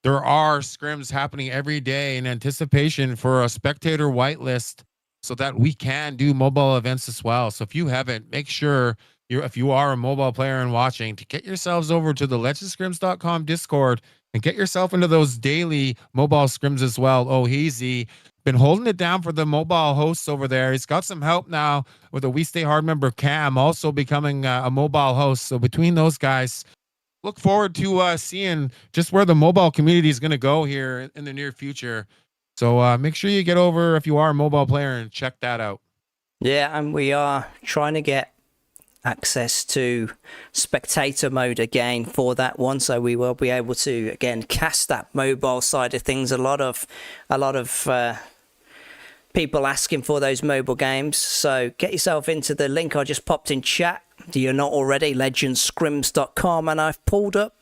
there are scrims happening every day in anticipation for a spectator whitelist, so that we can do mobile events as well. So if you haven't, make sure if you are a mobile player and watching, to get yourselves over to the LegendScrims.com Discord and get yourself into those daily mobile scrims as well. Oh, easy. Been holding it down for the mobile hosts over there. He's got some help now with a We Stay Hard member, Cam, also becoming a mobile host. So between those guys, look forward to seeing just where the mobile community is going to go here in the near future. So make sure you get over, if you are a mobile player, and check that out. Yeah, and we are trying to get access to spectator mode again for that one, so we will be able to again cast that mobile side of things. A lot of people asking for those mobile games, so get yourself into the link I just popped in chat. Do you not already? LegendScrims.com, and I've pulled up,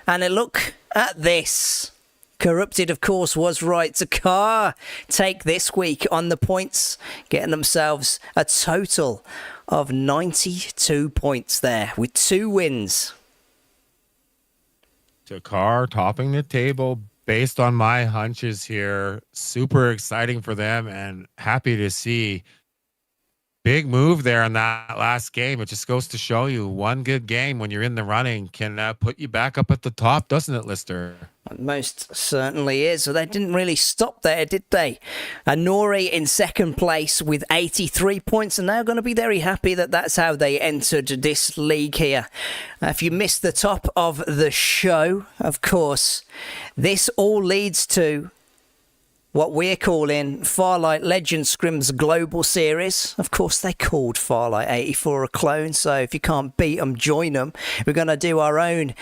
and look at this. Corrupted, of course, was right. Takar take this week on the points, getting themselves a total of 92 points there with 2 wins. Takar topping the table based on my hunches here. Super exciting for them, and happy to see. Big move there in that last game. It just goes to show you, one good game when you're in the running can put you back up at the top, doesn't it, Lister? Most certainly is. So they didn't really stop there, did they? Nori in second place with 83 points, and they're going to be very happy that that's how they entered this league here. If you missed the top of the show, of course, this all leads to what we're calling Farlight LegendScrims Global Series. Of course, they called Farlight 84 a clone, so if you can't beat them, join them. We're going to do our own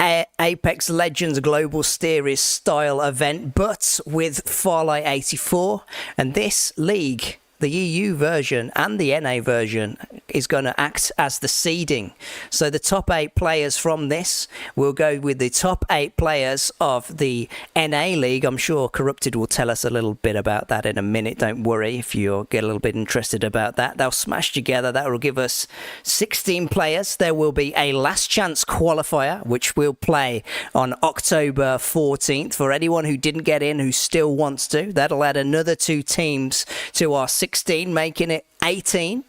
Apex Legends Global Series style event, but with Farlight 84. And this league, the EU version and the NA version, is going to act as the seeding. So the top 8 players from this will go with the top 8 players of the NA league. I'm sure Corrupted will tell us a little bit about that in a minute. Don't worry if you get a little bit interested about that. They'll smash together. That will give us 16 players. There will be a last chance qualifier, which we'll play on October 14th. For anyone who didn't get in, who still wants to, that'll add another 2 teams to our 16, making it 18,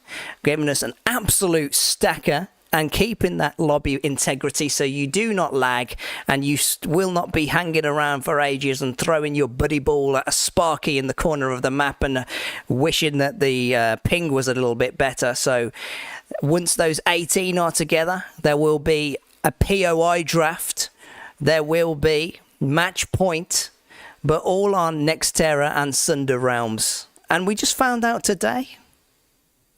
giving us an absolute stacker and keeping that lobby integrity so you do not lag and you will not be hanging around for ages and throwing your buddy ball at a Sparky in the corner of the map and wishing that the ping was a little bit better. So once those 18 are together, there will be a POI draft, there will be match point, but all on Nextera and Sunder Realms. And we just found out today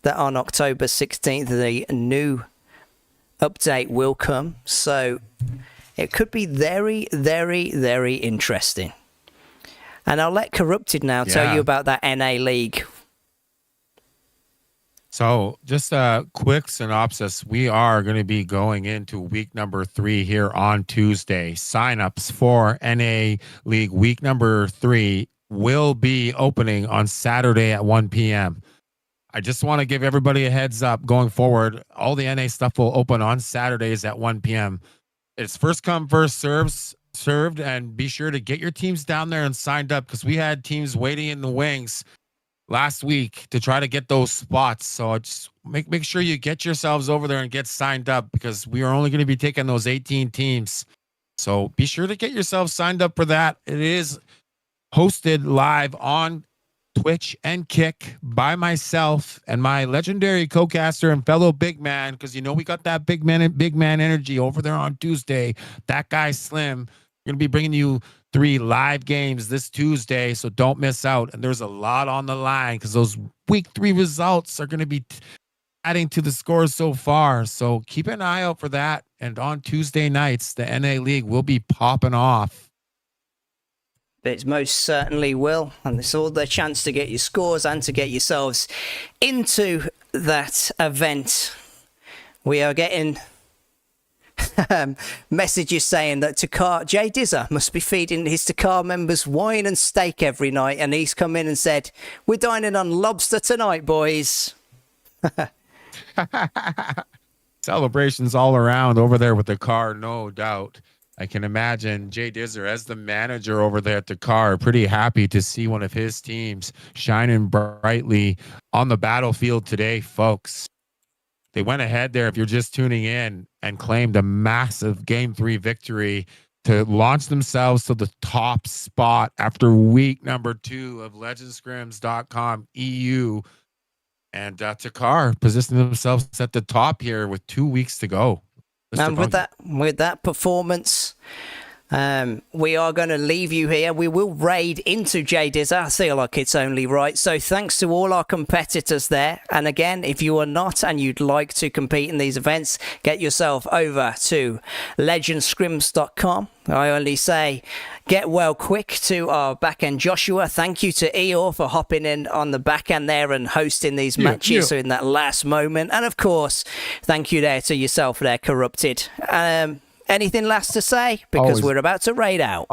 that on October 16th, the new update will come. So it could be very, very, very interesting. And I'll let Corrupted now tell you about that NA League. So just a quick synopsis. We are going to be going into week number 3 here on Tuesday. Signups for NA League week number 3 will be opening on Saturday at 1 p.m. I just want to give everybody a heads up going forward. All the NA stuff will open on Saturdays at 1 p.m. It's first come, first served, and be sure to get your teams down there and signed up because we had teams waiting in the wings last week to try to get those spots. So just make sure you get yourselves over there and get signed up because we are only going to be taking those 18 teams. So be sure to get yourselves signed up for that. It is hosted live on Twitch and Kick by myself and my legendary co-caster and fellow big man, because you know we got that big man energy over there on Tuesday. That guy Slim. We're going to be bringing you 3 live games this Tuesday, so don't miss out. And there's a lot on the line because those week 3 results are going to be adding to the scores so far. So keep an eye out for that. And on Tuesday nights, the NA League will be popping off. It most certainly will. And it's all the chance to get your scores and to get yourselves into that event. We are getting messages saying that Takar, Jay Dizzer must be feeding his Takar members wine and steak every night. And he's come in and said, we're dining on lobster tonight, boys. Celebrations all around over there with the car, no doubt. I can imagine Jay Dizzer as the manager over there at the car, pretty happy to see one of his teams shining brightly on the battlefield today, folks. They went ahead there, if you're just tuning in, and claimed a massive Game 3 victory to launch themselves to the top spot after week number 2 of LegendScrims.com EU. And Takar positioning themselves at the top here with 2 weeks to go. And with that performance, we are going to leave you here. We will raid into Jay Dizzer. I feel like it's only right. So thanks to all our competitors there. And again, if you are not and you'd like to compete in these events, get yourself over to LegendScrims.com. I only say get well quick to our back-end Joshua. Thank you to Eeyore for hopping in on the back-end there and hosting these matches in that last moment. And of course, thank you there to yourself there, Corrupted. Anything last to say? Because we're about to raid out.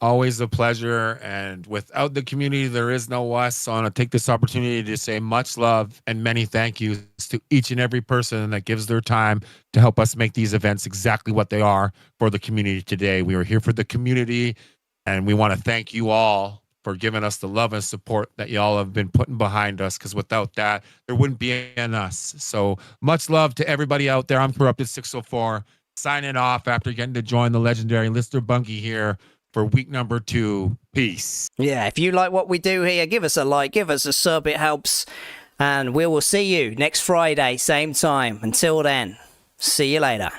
Always a pleasure. And without the community, there is no us. So I want to take this opportunity to say much love and many thank yous to each and every person that gives their time to help us make these events exactly what they are for the community today. We are here for the community, and we want to thank you all for giving us the love and support that y'all have been putting behind us, because without that, there wouldn't be an us. So much love to everybody out there. I'm Corrupted 604. Signing off after getting to join the legendary ListerBungi here for week number 2. Peace. Yeah, if you like what we do here, give us a like, give us a sub, it helps. And we will see you next Friday, same time. Until then, see you later.